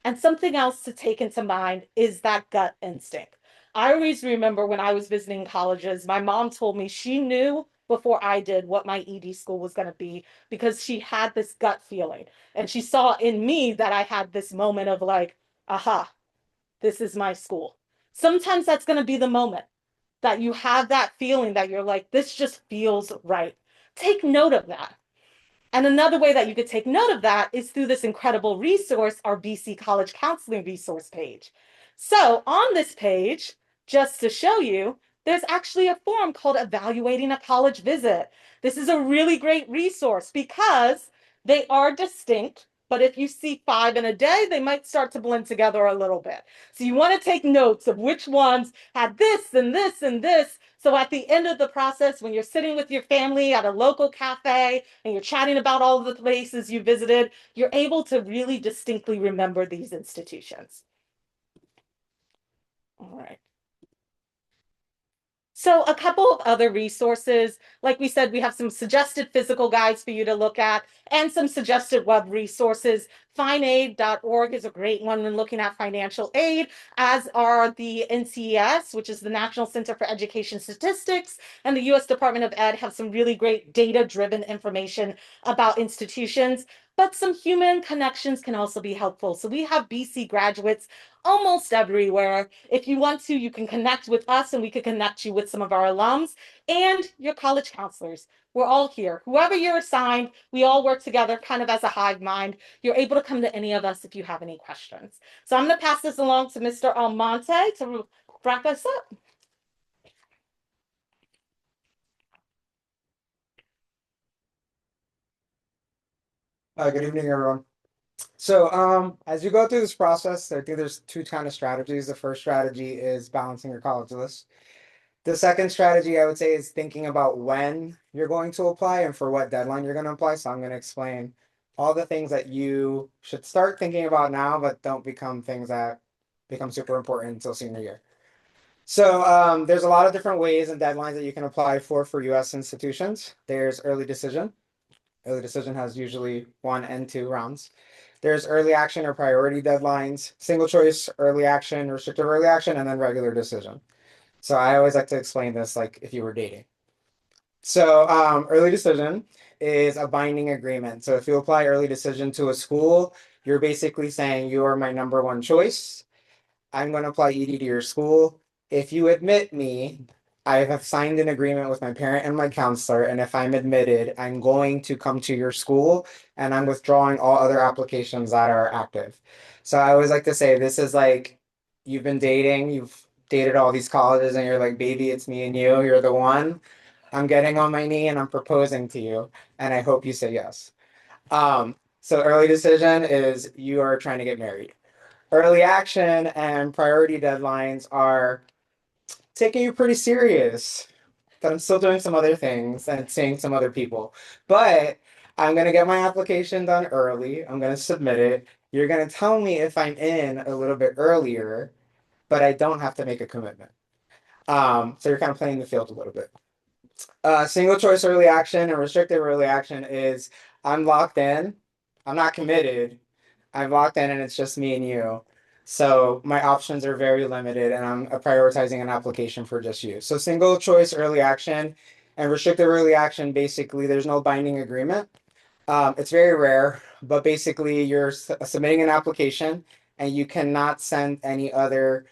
And something else to take into mind is that gut instinct. I always remember when I was visiting colleges, my mom told me she knew before I did what my ED school was going to be because she had this gut feeling. And she saw in me that I had this moment of like, aha, this is my school. Sometimes that's going to be the moment that you have that feeling that you're like, this just feels right. Take note of that. And another way that you could take note of that is through this incredible resource, our BC College Counseling resource page. So on this page, just to show you, there's actually a form called Evaluating a College Visit. This is a really great resource because they are distinct, but if you see 5 in a day, they might start to blend together a little bit. So you want to take notes of which ones had this and this and this. So at the end of the process, when you're sitting with your family at a local cafe and you're chatting about all of the places you visited, you're able to really distinctly remember these institutions. All right. So a couple of other resources, like we said, we have some suggested physical guides for you to look at and some suggested web resources. Finaid.org is a great one when looking at financial aid, as are the NCES, which is the National Center for Education Statistics, and the US Department of Ed have some really great data-driven information about institutions. But some human connections can also be helpful. So we have BC graduates almost everywhere. If you want to, you can connect with us and we can connect you with some of our alums and your college counselors. We're all here. Whoever you're assigned, we all work together kind of as a hive mind. You're able to come to any of us if you have any questions. So I'm going to pass this along to Mr. Almonte to wrap us up. Good evening, everyone. So, as you go through this process, I think there's two kind of strategies. The first strategy is balancing your college list. The second strategy I would say is thinking about when you're going to apply and for what deadline you're going to apply. So I'm going to explain all the things that you should start thinking about now, but don't become things that become super important until senior year. So there's a lot of different ways and deadlines that you can apply for US institutions. There's early decision. Early decision has usually 1 and 2 rounds. There's early action or priority deadlines, single choice, early action, restrictive early action, and then regular decision. So I always like to explain this like if you were dating. So early decision is a binding agreement. So if you apply early decision to a school, you're basically saying you are my number one choice. I'm going to apply ED to your school. If you admit me, I have signed an agreement with my parent and my counselor, and if I'm admitted, I'm going to come to your school and I'm withdrawing all other applications that are active. So I always like to say this is like you've been dating, you've dated all these colleges, and you're like, baby, it's me and you, you're the one. I'm getting on my knee and I'm proposing to you, and I hope you say yes. So early decision is you are trying to get married. Early action and priority deadlines are taking you pretty serious. But I'm still doing some other things and seeing some other people. But I'm gonna get my application done early. I'm gonna submit it. You're gonna tell me if I'm in a little bit earlier, but I don't have to make a commitment. So you're kind of playing the field a little bit. Single choice early action and restrictive early action is I'm locked in. I'm not committed. I'm locked in and it's just me and you. So my options are very limited and I'm prioritizing an application for just you. So single choice early action And restrictive early action, basically, there's no binding agreement. It's very rare, but basically, you're submitting an application and you cannot send any other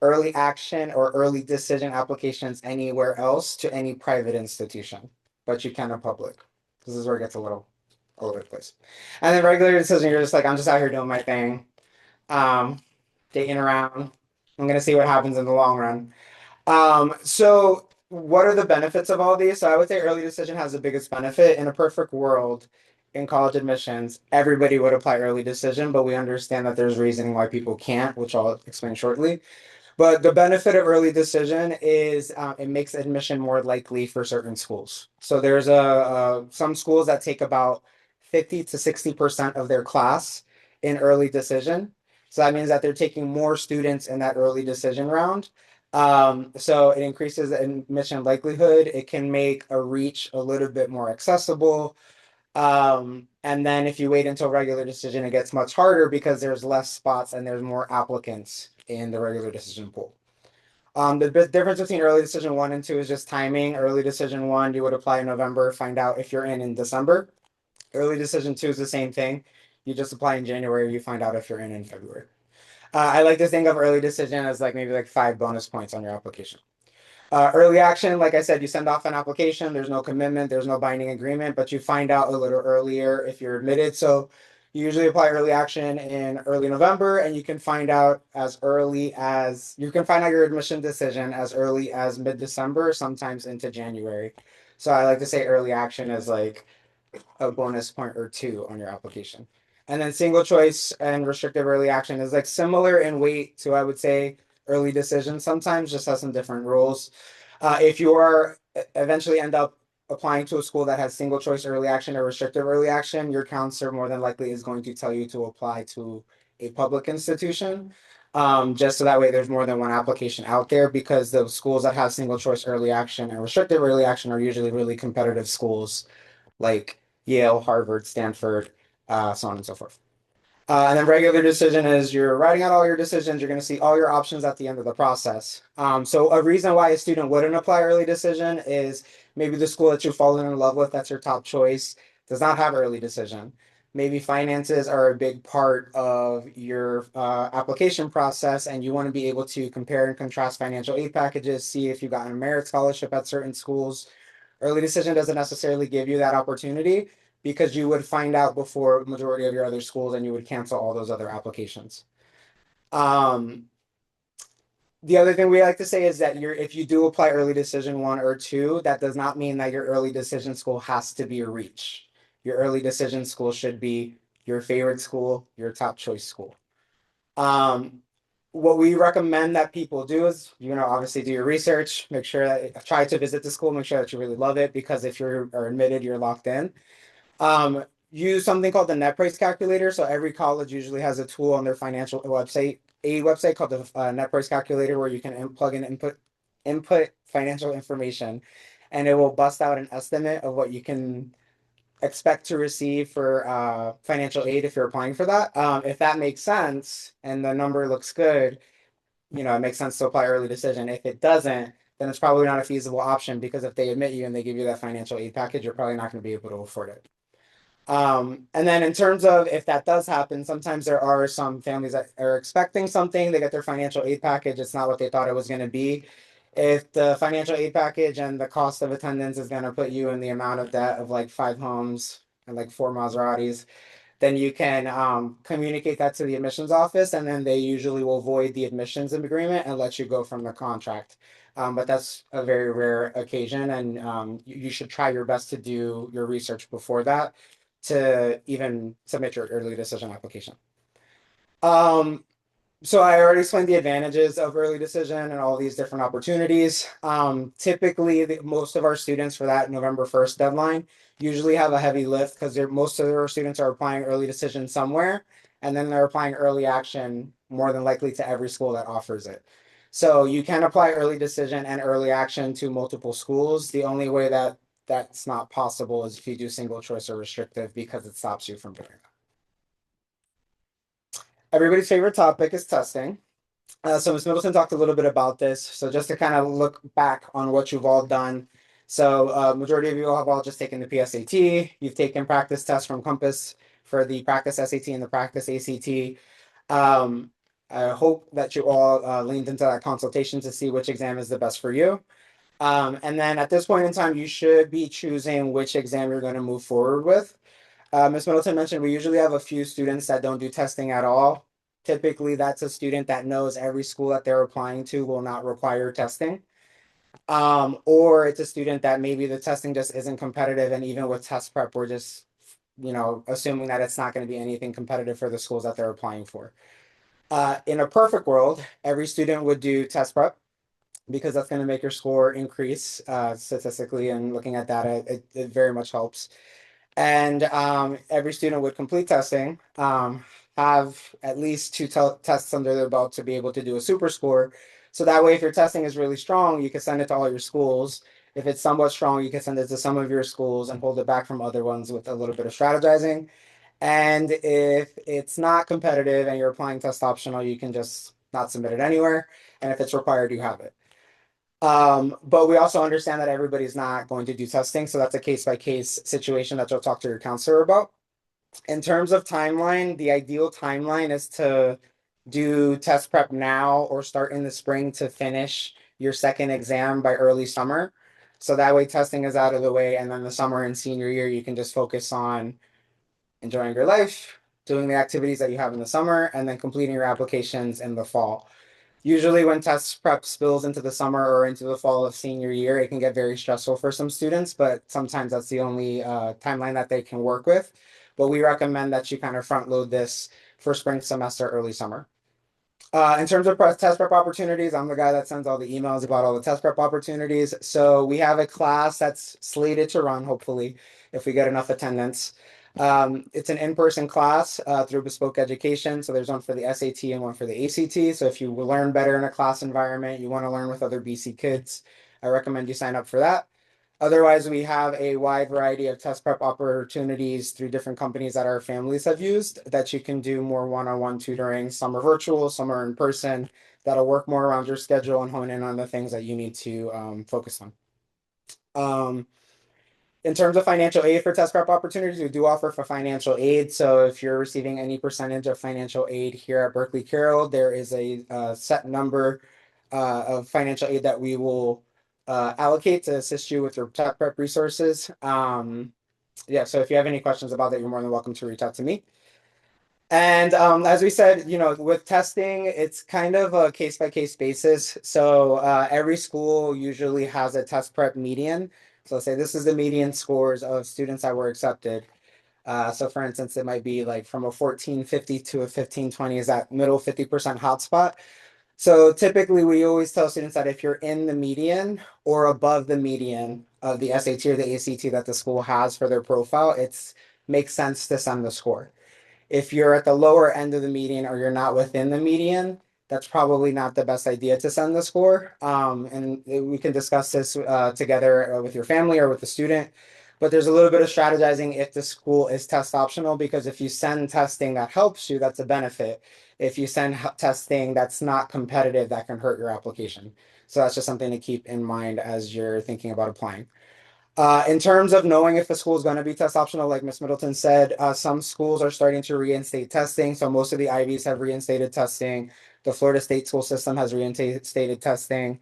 early action or early decision applications anywhere else to any private institution, but you can in public. This is where it gets a little all over the place. And then regular decision, you're just like, I'm just out here doing my thing, um, dating around. I'm gonna see what happens in the long run. So what are the benefits of all these? So I would say early decision has the biggest benefit. In a perfect world, in college admissions, everybody would apply early decision, but we understand that there's reasoning why people can't, which I'll explain shortly. But the benefit of early decision is it makes admission more likely for certain schools. So there's some schools that take about 50 to 60% of their class in early decision. So that means that they're taking more students in that early decision round. So it increases the admission likelihood. It can make a reach a little bit more accessible. And then if you wait until regular decision, it gets much harder because there's less spots and there's more applicants in the regular decision pool. The difference between early decision 1 and 2 is just timing. Early decision 1, you would apply in November, find out if you're in December. Early decision 2 is the same thing. You just apply in January, you find out if you're in February. I like to think of early decision as like maybe like 5 bonus points on your application. Early action, like I said, you send off an application. There's no commitment, there's no binding agreement, but you find out a little earlier if you're admitted. So you usually apply early action in early November, and you can find out your admission decision as early as mid-December, sometimes into January. So I like to say early action is like a bonus point or 2 on your application. And then single choice and restrictive early action is like similar in weight to, I would say, early decision, sometimes just has some different rules. If you are eventually end up applying to a school that has single choice early action or restrictive early action, your counselor more than likely is going to tell you to apply to a public institution. Just so that way there's more than one application out there, because the schools that have single choice early action and restrictive early action are usually really competitive schools like Yale, Harvard, Stanford, so on and so forth. And then regular decision is you're writing out all your decisions. You're going to see all your options at the end of the process. So a reason why a student wouldn't apply early decision is maybe the school that you've fallen in love with, that's your top choice, does not have early decision. Maybe finances are a big part of your application process, and you want to be able to compare and contrast financial aid packages, see if you've gotten a merit scholarship at certain schools. Early decision doesn't necessarily give you that opportunity, because you would find out before the majority of your other schools and you would cancel all those other applications. The other thing we like to say is that if you do apply early decision 1 or 2, that does not mean that your early decision school has to be a reach. Your early decision school should be your favorite school, your top choice school. What we recommend that people do is, obviously do your research, make sure that try to visit the school, make sure that you really love it, because if you're admitted, you're locked in. Use something called the net price calculator. So every college usually has a tool on their financial website, called the net price calculator, where you can plug in input financial information, and it will bust out an estimate of what you can expect to receive for financial aid if you're applying for that. If that makes sense and the number looks good, it makes sense to apply early decision. If it doesn't, then it's probably not a feasible option, because if they admit you and they give you that financial aid package, you're probably not going to be able to afford it. And then in terms of if that does happen, sometimes there are some families that are expecting something, they get their financial aid package, it's not what they thought it was going to be. If the financial aid package and the cost of attendance is going to put you in the amount of debt of like 5 homes and like 4 Maseratis, then you can communicate that to the admissions office, and then they usually will void the admissions agreement and let you go from the contract. But that's a very rare occasion, and you should try your best to do your research before that to even submit your early decision application. So I already explained the advantages of early decision and all these different opportunities. Typically, most of our students for that November 1st deadline usually have a heavy lift, because most of our students are applying early decision somewhere, and then they're applying early action more than likely to every school that offers it. So you can apply early decision and early action to multiple schools. The only way that that's not possible is if you do single choice or restrictive, because it stops you from doing that. Everybody's favorite topic is testing. So Ms. Middleton talked a little bit about this. So just to kind of look back on what you've all done, So majority of you have all just taken the PSAT. You've taken practice tests from Compass for the practice SAT and the practice ACT. I hope that you all leaned into that consultation to see which exam is the best for you. And then at this point in time, you should be choosing which exam you're going to move forward with. Ms. Middleton mentioned we usually have a few students that don't do testing at all. Typically, that's a student that knows every school that they're applying to will not require testing. Or it's a student that maybe the testing just isn't competitive, and even with test prep, we're just, assuming that it's not going to be anything competitive for the schools that they're applying for. In a perfect world, every student would do test prep because that's going to make your score increase statistically, and looking at data, it very much helps. And every student would complete testing, have at least two tests under their belt to be able to do a super score. So that way, if your testing is really strong, you can send it to all your schools. If it's somewhat strong, you can send it to some of your schools and hold it back from other ones with a little bit of strategizing. And if it's not competitive and you're applying test optional, you can just not submit it anywhere. And if it's required, you have it. But we also understand that everybody's not going to do testing, so that's a case-by-case situation that you'll talk to your counselor about. In terms of timeline, the ideal timeline is to do test prep now or start in the spring to finish your second exam by early summer. So that way testing is out of the way, and then the summer and senior year, you can just focus on enjoying your life, doing the activities that you have in the summer, and then completing your applications in the fall. Usually when test prep spills into the summer or into the fall of senior year, it can get very stressful for some students, but sometimes that's the only timeline that they can work with. But we recommend that you kind of front load this for spring semester, early summer. In terms of test prep opportunities, I'm the guy that sends all the emails about all the test prep opportunities. So we have a class that's slated to run, hopefully, if we get enough attendance. It's an in-person class through Bespoke Education. So there's one for the SAT and one for the ACT. So if you will learn better in a class environment, you want to learn with other BC kids, I recommend you sign up for that. Otherwise, we have a wide variety of test prep opportunities through different companies that our families have used that you can do more one-on-one tutoring. Some are virtual, some are in person. That'll work more around your schedule and hone in on the things that you need to focus on. In terms of financial aid for test prep opportunities, we do offer for financial aid. So if you're receiving any percentage of financial aid here at Berkeley Carroll, there is a set number of financial aid that we will allocate to assist you with your test prep resources. Yeah, so if you have any questions about that, you're more than welcome to reach out to me. And as we said, with testing, it's kind of a case-by-case basis. So every school usually has a test prep median. So say this is the median scores of students that were accepted. So for instance, it might be like from a 1450 to a 1520 is that middle 50% hotspot. So typically we always tell students that if you're in the median or above the median of the SAT or the ACT that the school has for their profile, it makes sense to send the score. If you're at the lower end of the median or you're not within the median, that's probably not the best idea to send the score. And we can discuss this together with your family or with the student. But there's a little bit of strategizing if the school is test optional, because if you send testing that helps you, that's a benefit. If you send testing that's not competitive, that can hurt your application. So that's just something to keep in mind as you're thinking about applying. In terms of knowing if a school is going to be test optional, like Ms. Middleton said, some schools are starting to reinstate testing. So most of the IVs have reinstated testing. The Florida State school system has reinstated testing.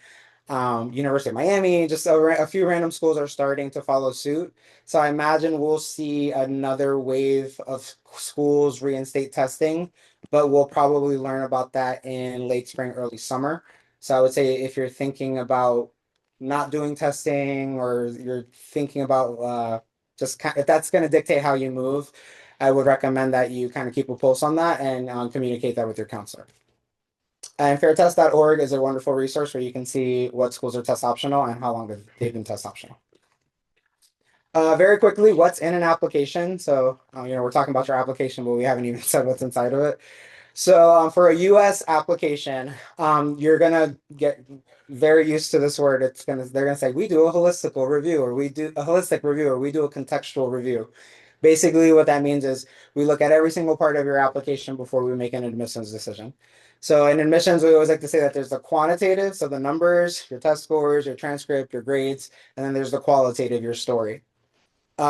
University of Miami, just a few random schools are starting to follow suit. So I imagine we'll see another wave of schools reinstate testing, but we'll probably learn about that in late spring, early summer. So I would say if you're thinking about not doing testing or you're thinking about if that's going to dictate how you move, I would recommend that you kind of keep a pulse on that and communicate that with your counselor. And fairtest.org is a wonderful resource where you can see what schools are test optional and how long they've been test optional. Very quickly, what's in an application? So, we're talking about your application, but we haven't even said what's inside of it. So for a US application, you're gonna get very used to this word. They're gonna say we do a holistic review, or we do a holistic review, or we do a contextual review. Basically, what that means is we look at every single part of your application before we make an admissions decision. So in admissions, we always like to say that there's the quantitative, so the numbers, your test scores, your transcript, your grades, and then there's the qualitative, your story.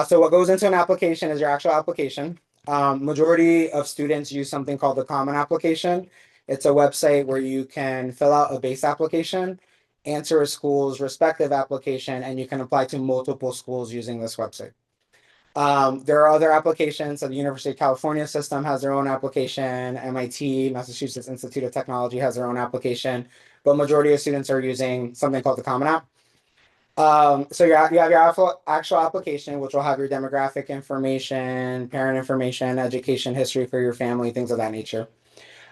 So what goes into an application is your actual application. Majority of students use something called the Common Application. It's a website where you can fill out a base application, answer a school's respective application, and you can apply to multiple schools using this website. There are other applications. So the University of California system has their own application. MIT, Massachusetts Institute of Technology has their own application, but majority of students are using something called the Common App. So you have your actual application, which will have your demographic information, parent information, education history for your family, things of that nature.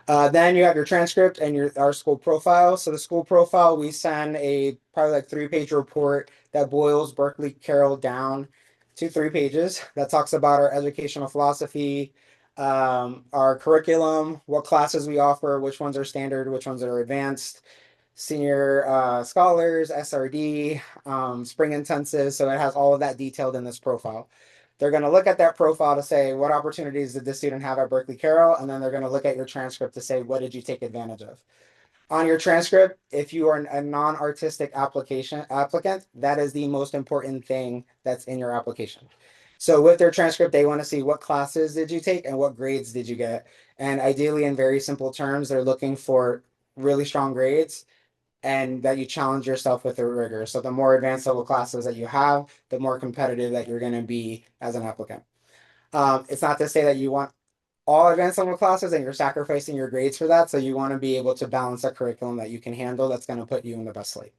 Then you have your transcript and our school profile. So the school profile, we send a probably like 3-page report that boils Berkeley Carroll down to 3 pages that talks about our educational philosophy, our curriculum, what classes we offer, which ones are standard, which ones are advanced, senior scholars, SRD, spring intensive. So it has all of that detailed in this profile. They're going to look at that profile to say what opportunities did this student have at Berkeley Carroll, and then they're going to look at your transcript to say what did you take advantage of. On your transcript, if you are a non-artistic applicant, that is the most important thing that's in your application. So with their transcript, they want to see what classes did you take and what grades did you get. And ideally, in very simple terms, they're looking for really strong grades and that you challenge yourself with the rigor. So the more advanced level classes that you have, the more competitive that you're going to be as an applicant. It's not to say that you want all advanced level classes and you're sacrificing your grades for that. So you want to be able to balance a curriculum that you can handle that's going to put you in the best light.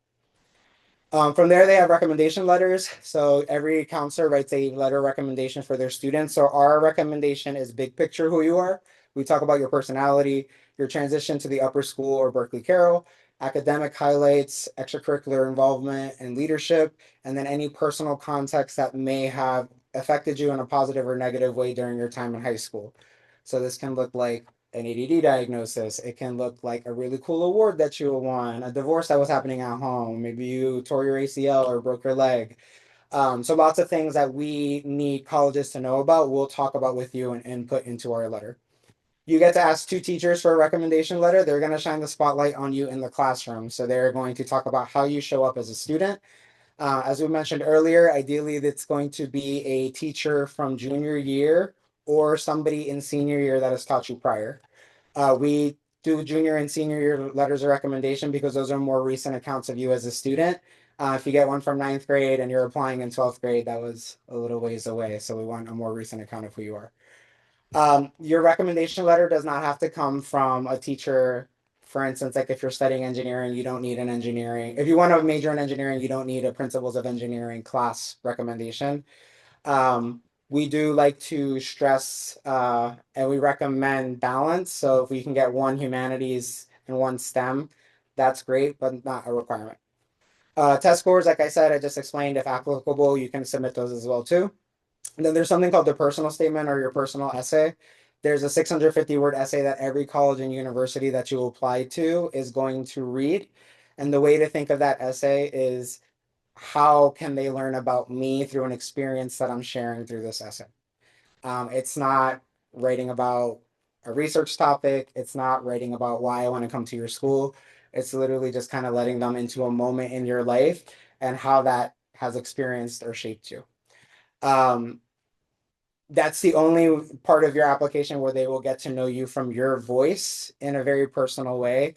From there, they have recommendation letters. So every counselor writes a letter recommendation for their students. So our recommendation is big picture who you are. We talk about your personality, your transition to the upper school or Berkeley Carroll, academic highlights, extracurricular involvement and leadership, and then any personal context that may have affected you in a positive or negative way during your time in high school. So this can look like an ADD diagnosis. It can look like a really cool award that you won, a divorce that was happening at home. Maybe you tore your ACL or broke your leg. So lots of things that we need colleges to know about, we'll talk about with you and input into our letter. You get to ask 2 teachers for a recommendation letter. They're going to shine the spotlight on you in the classroom. So they're going to talk about how you show up as a student. As we mentioned earlier, ideally, it's going to be a teacher from junior year or somebody in senior year that has taught you prior. We do junior and senior year letters of recommendation because those are more recent accounts of you as a student. If you get one from 9th grade and you're applying in 12th grade, that was a little ways away. So we want a more recent account of who you are. Your recommendation letter does not have to come from a teacher. For instance, like if you're studying engineering, you don't need an engineering. If you want to major in engineering, you don't need a principles of engineering class recommendation. We do like to stress and we recommend balance. So if we can get 1 humanities and 1 STEM, that's great, but not a requirement. Test scores, like I said, I just explained, if applicable, you can submit those as well too. And then there's something called the personal statement or your personal essay. There's a 650-word essay that every college and university that you apply to is going to read. And the way to think of that essay is how can they learn about me through an experience that I'm sharing through this essay. It's not writing about a research topic. It's not writing about why I want to come to your school. It's literally just kind of letting them into a moment in your life and how that has experienced or shaped you. That's the only part of your application where they will get to know you from your voice in a very personal way,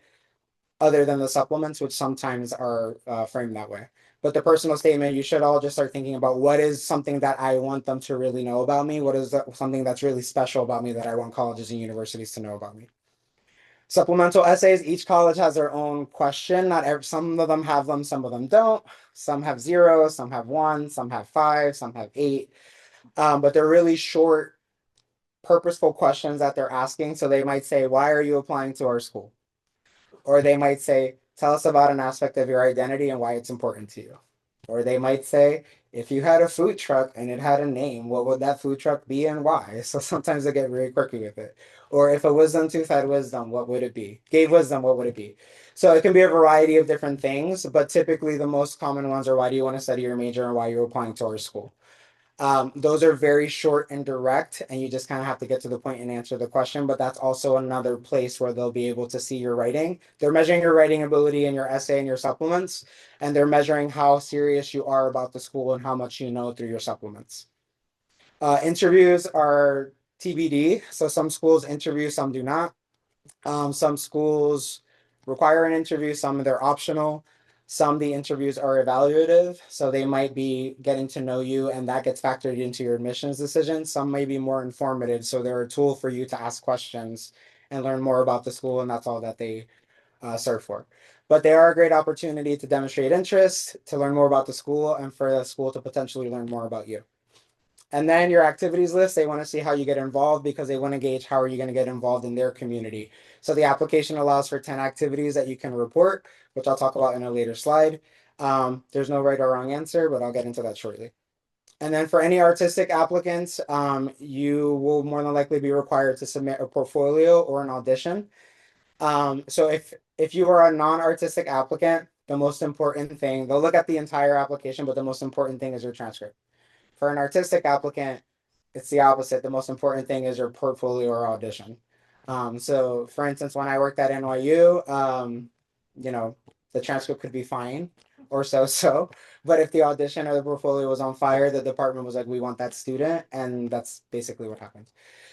other than the supplements, which sometimes are framed that way. But the personal statement, you should all just start thinking about what is something that I want them to really know about me? What is something that's really special about me that I want colleges and universities to know about me? Supplemental essays, each college has their own question. Some of them have them, some of them don't. Some have 0, some have 1, some have 5, some have 8. But they're really short, purposeful questions that they're asking. So they might say, why are you applying to our school? Or they might say, tell us about an aspect of your identity and why it's important to you. Or they might say, if you had a food truck and it had a name, what would that food truck be and why? So sometimes they get very quirky with it. Or if a wisdom tooth had wisdom, what would it be? Gave wisdom, what would it be? So it can be a variety of different things, but typically the most common ones are, why do you want to study your major and why you're applying to our school? Those are very short and direct, and you just kind of have to get to the point and answer the question. But that's also another place where they'll be able to see your writing. They're measuring your writing ability in your essay and your supplements, and they're measuring how serious you are about the school and how much you know through your supplements. Interviews are TBD. So some schools interview, some do not. Some schools require an interview, some they're optional. Some the interviews are evaluative, so they might be getting to know you, and that gets factored into your admissions decision. Some may be more informative, so they're a tool for you to ask questions and learn more about the school, and that's all that they serve for. But they are a great opportunity to demonstrate interest, to learn more about the school, and for the school to potentially learn more about you. And then your activities list, they want to see how you get involved because they want to gauge how are you going to get involved in their community. So the application allows for 10 activities that you can report, which I'll talk about in a later slide. There's no right or wrong answer, but I'll get into that shortly. And then for any artistic applicants, you will more than likely be required to submit a portfolio or an audition. So if you are a non-artistic applicant, the most important thing, they'll look at the entire application, but the most important thing is your transcript. For an artistic applicant, it's the opposite. The most important thing is your portfolio or audition. So for instance, when I worked at NYU, the transcript could be fine or so. But if the audition or the portfolio was on fire, the department was like, we want that student. And that's basically what happened.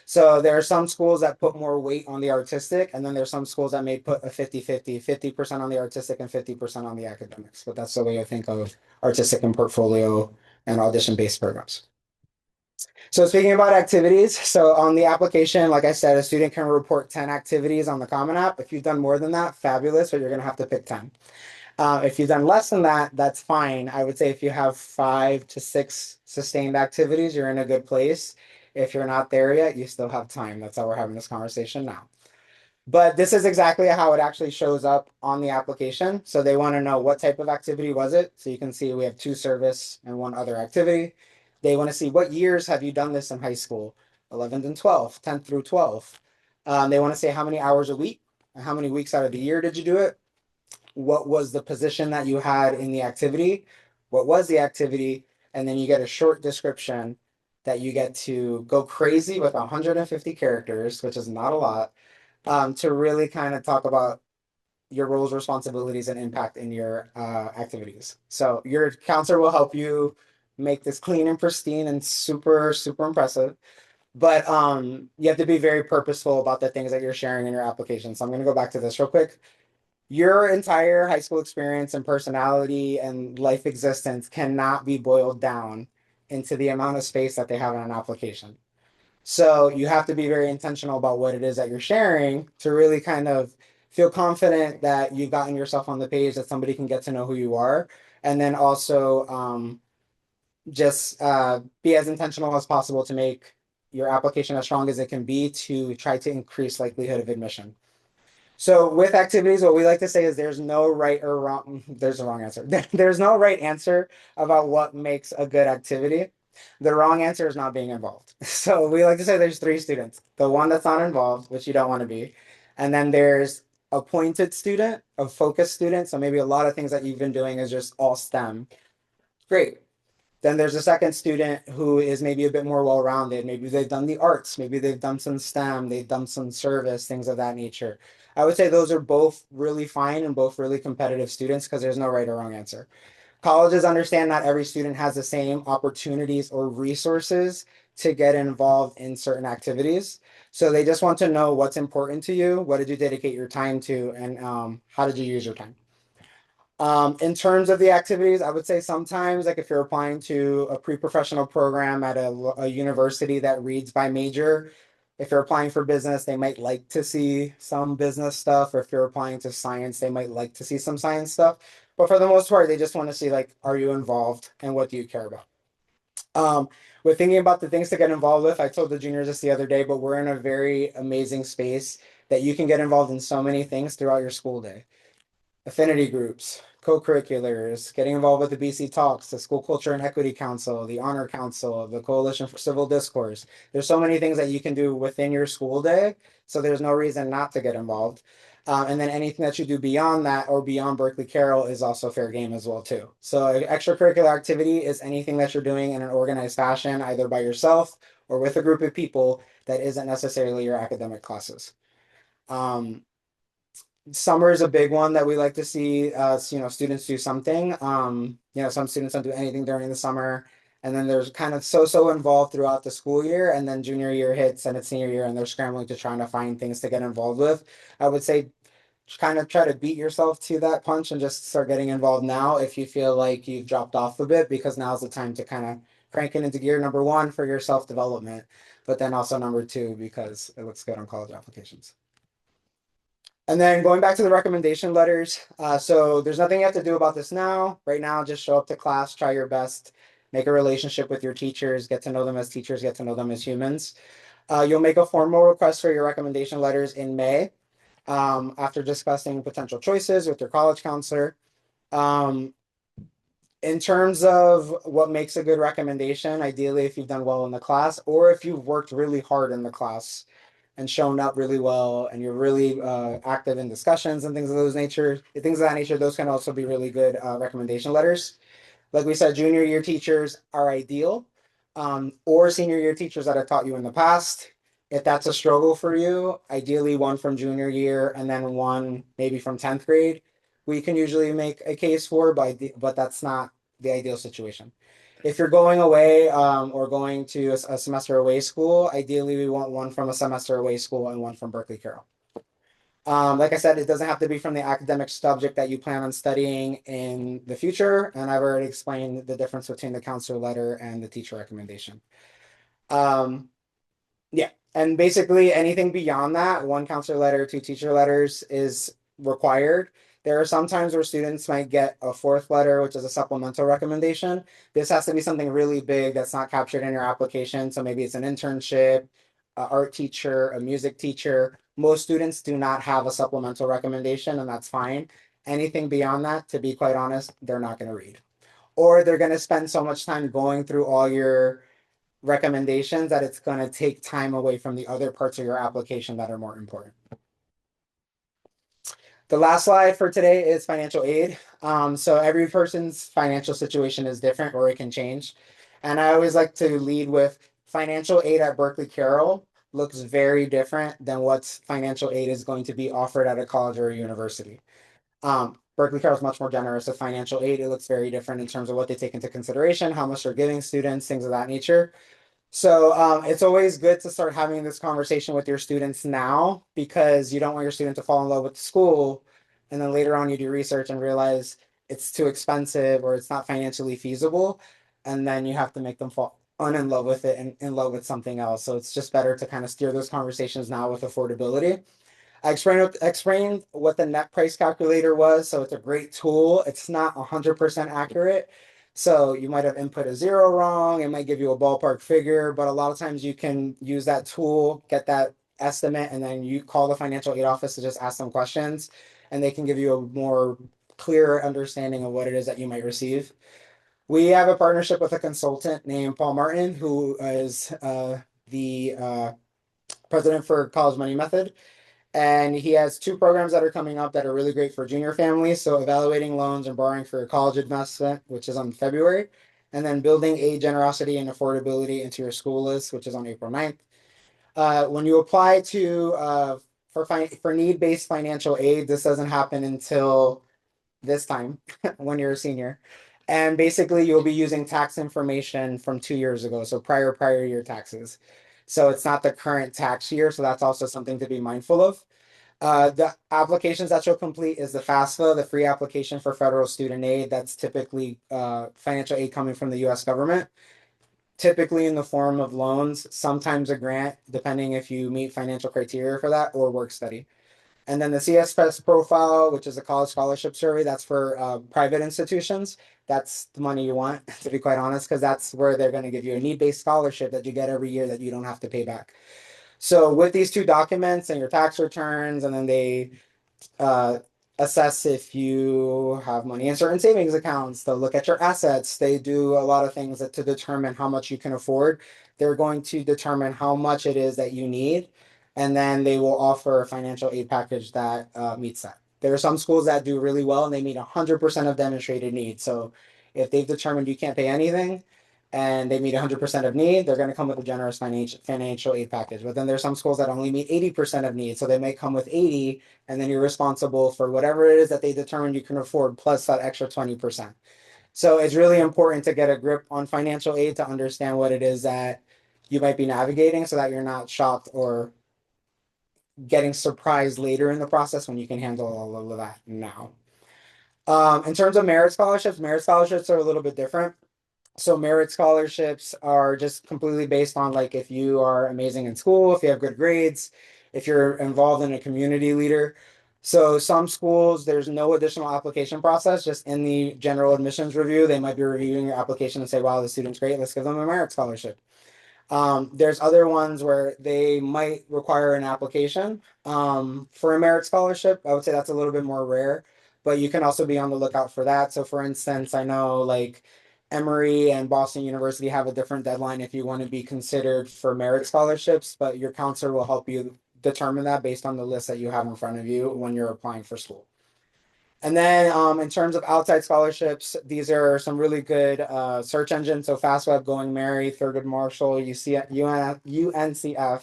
So there are some schools that put more weight on the artistic, and then there's some schools that may put a 50-50, 50% on the artistic and 50% on the academics. But that's the way I think of artistic and portfolio and audition-based programs. So speaking about activities, so on the application, like I said, a student can report 10 activities on the Common App. If you've done more than that, fabulous, but you're going to have to pick 10. If you've done less than that, that's fine. I would say if you have 5 to 6 sustained activities, you're in a good place. If you're not there yet, you still have time. That's how we're having this conversation now. But this is exactly how it actually shows up on the application. So they want to know what type of activity was it. So you can see we have 2 service and 1 other activity. They want to see what years have you done this in high school, 11th and 12th, 10th through 12th. They want to say how many hours a week and how many weeks out of the year did you do it? What was the position that you had in the activity? What was the activity? And then you get a short description that you get to go crazy with 150 characters, which is not a lot, to really kind of talk about your roles, responsibilities, and impact in your activities. So your counselor will help you make this clean and pristine and super, super impressive. But you have to be very purposeful about the things that you're sharing in your application. So I'm going to go back to this real quick. Your entire high school experience and personality and life existence cannot be boiled down into the amount of space that they have in an application. So you have to be very intentional about what it is that you're sharing to really kind of feel confident that you've gotten yourself on the page, that somebody can get to know who you are. And then also just be as intentional as possible to make your application as strong as it can be to try to increase likelihood of admission. So with activities, what we like to say is there's no right or wrong. There's a wrong answer. There's no right answer about what makes a good activity. The wrong answer is not being involved. So we like to say there's 3 students. The one that's not involved, which you don't want to be. And then there's a pointed student, a focused student. So maybe a lot of things that you've been doing is just all STEM. Great. Then there's a second student who is maybe a bit more well-rounded. Maybe they've done the arts, maybe they've done some STEM, they've done some service, things of that nature. I would say those are both really fine and both really competitive students because there's no right or wrong answer. Colleges understand not every student has the same opportunities or resources to get involved in certain activities. So they just want to know what's important to you, what did you dedicate your time to, and how did you use your time? In terms of the activities, I would say sometimes, like if you're applying to a pre-professional program at a university that reads by major, if you're applying for business, they might like to see some business stuff. Or if you're applying to science, they might like to see some science stuff. But for the most part, they just want to see like, are you involved and what do you care about? We're thinking about the things to get involved with. I told the juniors this the other day, but we're in a very amazing space that you can get involved in so many things throughout your school day. Affinity groups, co-curriculars, getting involved with the BC Talks, the School Culture and Equity Council, the Honor Council, the Coalition for Civil Discourse. There's so many things that you can do within your school day, so there's no reason not to get involved. And then anything that you do beyond that or beyond Berkeley Carroll is also fair game as well too. So extracurricular activity is anything that you're doing in an organized fashion, either by yourself or with a group of people that isn't necessarily your academic classes. Um, Summer is a big one that we like to see students do something. Some students don't do anything during the summer, and then there's kind of so involved throughout the school year, and then junior year hits and it's senior year and they're scrambling to trying to find things to get involved with. I would say kind of try to beat yourself to that punch and just start getting involved now if you feel like you've dropped off a bit, because now's the time to kind of crank it into gear. Number one, for your self-development, but then also number two, because it looks good on college applications. And then going back to the recommendation letters, so there's nothing you have to do about this now. Right now, just show up to class, try your best, make a relationship with your teachers, get to know them as teachers, get to know them as humans. You'll make a formal request for your recommendation letters in May, after discussing potential choices with your college counselor. In terms of what makes a good recommendation, ideally if you've done well in the class or if you've worked really hard in the class and shown up really well and you're really active in discussions and things of that nature, those can also be really good recommendation letters. Like we said, junior year teachers are ideal, or senior year teachers that have taught you in the past. If that's a struggle for you, ideally one from junior year and then one maybe from 10th grade, we can usually make a case for, but that's not the ideal situation. If you're going away or going to a semester away school, ideally we want one from a semester away school and one from Berkeley Carroll. Like I said, it doesn't have to be from the academic subject that you plan on studying in the future. And I've already explained the difference between the counselor letter and the teacher recommendation. Yeah, and basically anything beyond that, one counselor letter, two teacher letters is required. There are some times where students might get a fourth letter, which is a supplemental recommendation. This has to be something really big that's not captured in your application. So maybe it's an internship, an art teacher, a music teacher. Most students do not have a supplemental recommendation, and that's fine. Anything beyond that, to be quite honest, they're not going to read. Or they're going to spend so much time going through all your recommendations that it's going to take time away from the other parts of your application that are more important. The last slide for today is financial aid. So every person's financial situation is different, or it can change. And I always like to lead with financial aid at Berkeley Carroll looks very different than what financial aid is going to be offered at a college or a university. Berkeley Carroll is much more generous with financial aid. It looks very different in terms of what they take into consideration, how much they're giving students, things of that nature. So it's always good to start having this conversation with your students now, because you don't want your student to fall in love with the school and then later on you do research and realize it's too expensive or it's not financially feasible, and then you have to make them fall in love with it and in love with something else. So it's just better to kind of steer those conversations now with affordability. I explained what the net price calculator was. So it's a great tool. It's not 100% accurate. So you might have input a zero wrong. It might give you a ballpark figure, but a lot of times you can use that tool, get that estimate, and then you call the financial aid office to just ask them questions, and they can give you a more clearer understanding of what it is that you might receive. We have a partnership with a consultant named Paul Martin, who is the president for College Money Method. And he has two programs that are coming up that are really great for junior families. So evaluating loans and borrowing for a college investment, which is on February. And then building aid generosity and affordability into your school list, which is on April 9th. When you apply for need-based financial aid, this doesn't happen until this time when you're a senior. And basically you'll be using tax information from 2 years ago. So prior year taxes. So it's not the current tax year. So that's also something to be mindful of. The applications that you'll complete is the FAFSA, the free application for federal student aid. That's typically financial aid coming from the US government, typically in the form of loans, sometimes a grant, depending if you meet financial criteria for that, or work study. And then the CSS profile, which is a college scholarship survey, that's for private institutions. That's the money you want, to be quite honest, because that's where they're going to give you a need-based scholarship that you get every year that you don't have to pay back. So with these two documents and your tax returns, and then they assess if you have money in certain savings accounts, they'll look at your assets. They do a lot of things to determine how much you can afford. They're going to determine how much it is that you need. and then they will offer a financial aid package that meets that. There are some schools that do really well and they meet 100% of demonstrated needs. So if they've determined you can't pay anything and they meet 100% of need, they're going to come with a generous financial aid package. But then there's some schools that only meet 80% of need. So they may come with 80, and then you're responsible for whatever it is that they determined you can afford plus that extra 20%. So it's really important to get a grip on financial aid to understand what it is that you might be navigating so that you're not shocked or getting surprised later in the process when you can handle all of that now. In terms of merit scholarships are a little bit different. So merit scholarships are just completely based on like if you are amazing in school, if you have good grades, if you're involved in a community leader. So some schools, there's no additional application process, just in the general admissions review, they might be reviewing your application and say, wow, the student's great, let's give them a merit scholarship. There's other ones where they might require an application for a merit scholarship. I would say that's a little bit more rare, but you can also be on the lookout for that. So for instance, I know like Emory and Boston University have a different deadline if you want to be considered for merit scholarships, but your counselor will help you determine that based on the list that you have in front of you when you're applying for school. And then in terms of outside scholarships, these are some really good search engines. So FastWeb, Going Merry, Thurgood Marshall, UNCF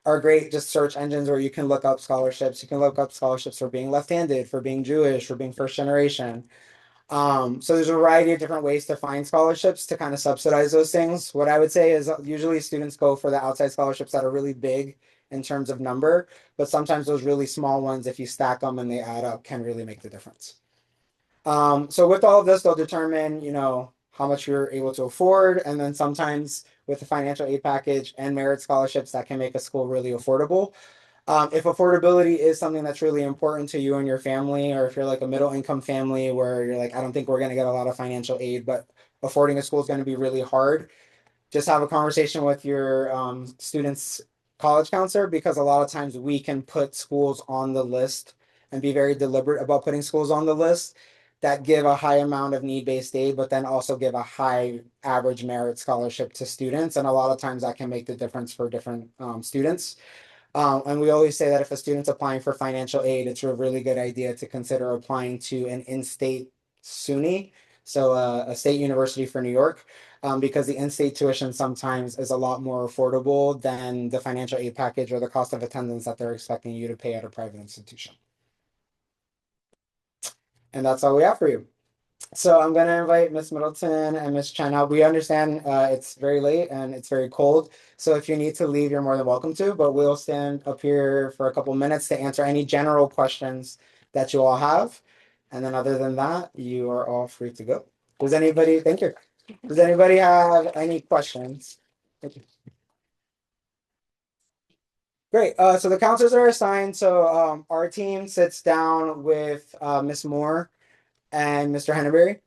are great just search engines where you can look up scholarships. You can look up scholarships for being left-handed, for being Jewish, for being first generation. So there's a variety of different ways to find scholarships to kind of subsidize those things. What I would say is usually students go for the outside scholarships that are really big in terms of number, but sometimes those really small ones, if you stack them and they add up, can really make the difference. So with all of this, they'll determine, how much you're able to afford. And then sometimes with the financial aid package and merit scholarships, that can make a school really affordable. If affordability is something that's really important to you and your family, or if you're like a middle income family where you're like, I don't think we're going to get a lot of financial aid, but affording a school is going to be really hard, just have a conversation with your students' college counselor, because a lot of times we can put schools on the list and be very deliberate about putting schools on the list that give a high amount of need-based aid, but then also give a high average merit scholarship to students. And a lot of times that can make the difference for different students. And we always say that if a student's applying for financial aid, it's a really good idea to consider applying to an in-state SUNY, so a state university for New York, because the in-state tuition sometimes is a lot more affordable than the financial aid package or the cost of attendance that they're expecting you to pay at a private institution. And that's all we have for you. So I'm going to invite Miss Middleton and Miss Chen out. We understand it's very late and it's very cold. So if you need to leave, you're more than welcome to, but we'll stand up here for a couple minutes to answer any general questions that you all have. And then other than that, you are all free to go. Thank you. Does anybody have any questions? Thank you. Great. So the counselors are assigned. So our team sits down with Miss Moore and Mr. Henneberry.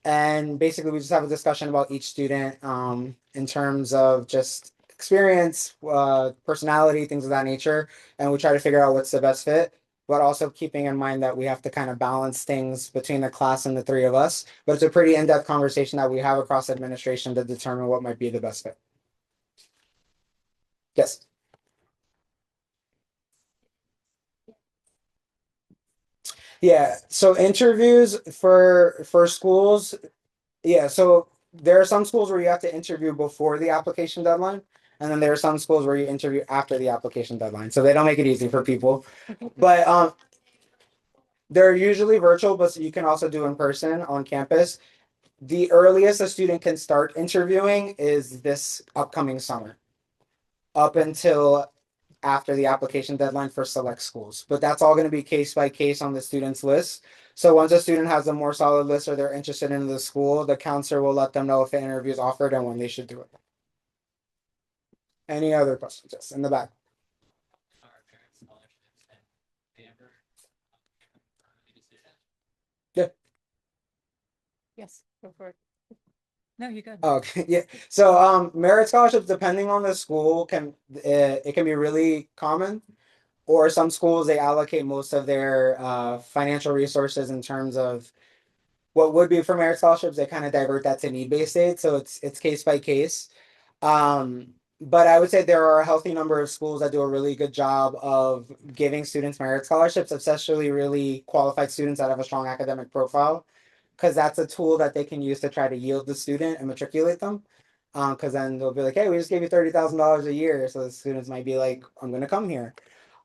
And basically, we just have a discussion about each student in terms of just experience, personality, things of that nature. And we try to figure out what's the best fit, but also keeping in mind that we have to kind of balance things between the class and the three of us. But it's a pretty in-depth conversation that we have across administration to determine what might be the best fit. Yes. Yeah, so interviews for schools, yeah, so there are some schools where you have to interview before the application deadline, and then there are some schools where you interview after the application deadline. So they don't make it easy for people. But they're usually virtual, but you can also do in person on campus. The earliest a student can start interviewing is this upcoming summer, up until after the application deadline for select schools. But that's all going to be case by case on the student's list. So once a student has a more solid list or they're interested in the school, the counselor will let them know if the interview is offered and when they should do it. Any other questions? Yes, in the back. Yeah. Yes, go for it. No, you're good. Okay. Yeah. So merit scholarships, depending on the school, it can be really common. Or some schools they allocate most of their financial resources in terms of what would be for merit scholarships. They kind of divert that to need-based aid, so it's case by case. but I would say there are a healthy number of schools that do a really good job of giving students merit scholarships, especially really qualified students that have a strong academic profile, because that's a tool that they can use to try to yield the student and matriculate them. Because then they'll be like, hey, we just gave you $30,000 a year, so the students might be like, I'm gonna come here.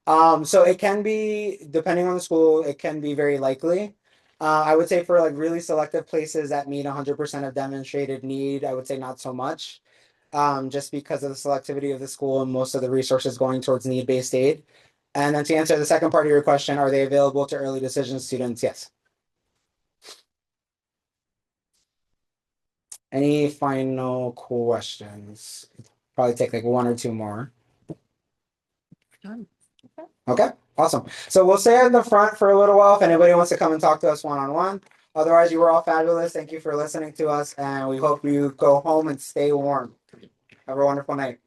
So it can be, depending on the school, it can be very likely. I would say for like really selective places that meet 100% of demonstrated need, I would say not so much, just because of the selectivity of the school and most of the resources going towards need-based aid. And then to answer the second part of your question, are they available to early decision students? Yes. Any final questions? Probably take like one or two more. Okay, awesome. So we'll stay in the front for a little while if anybody wants to come and talk to us one-on-one. Otherwise, you were all fabulous. Thank you for listening to us, and we hope you go home and stay warm. Have a wonderful night.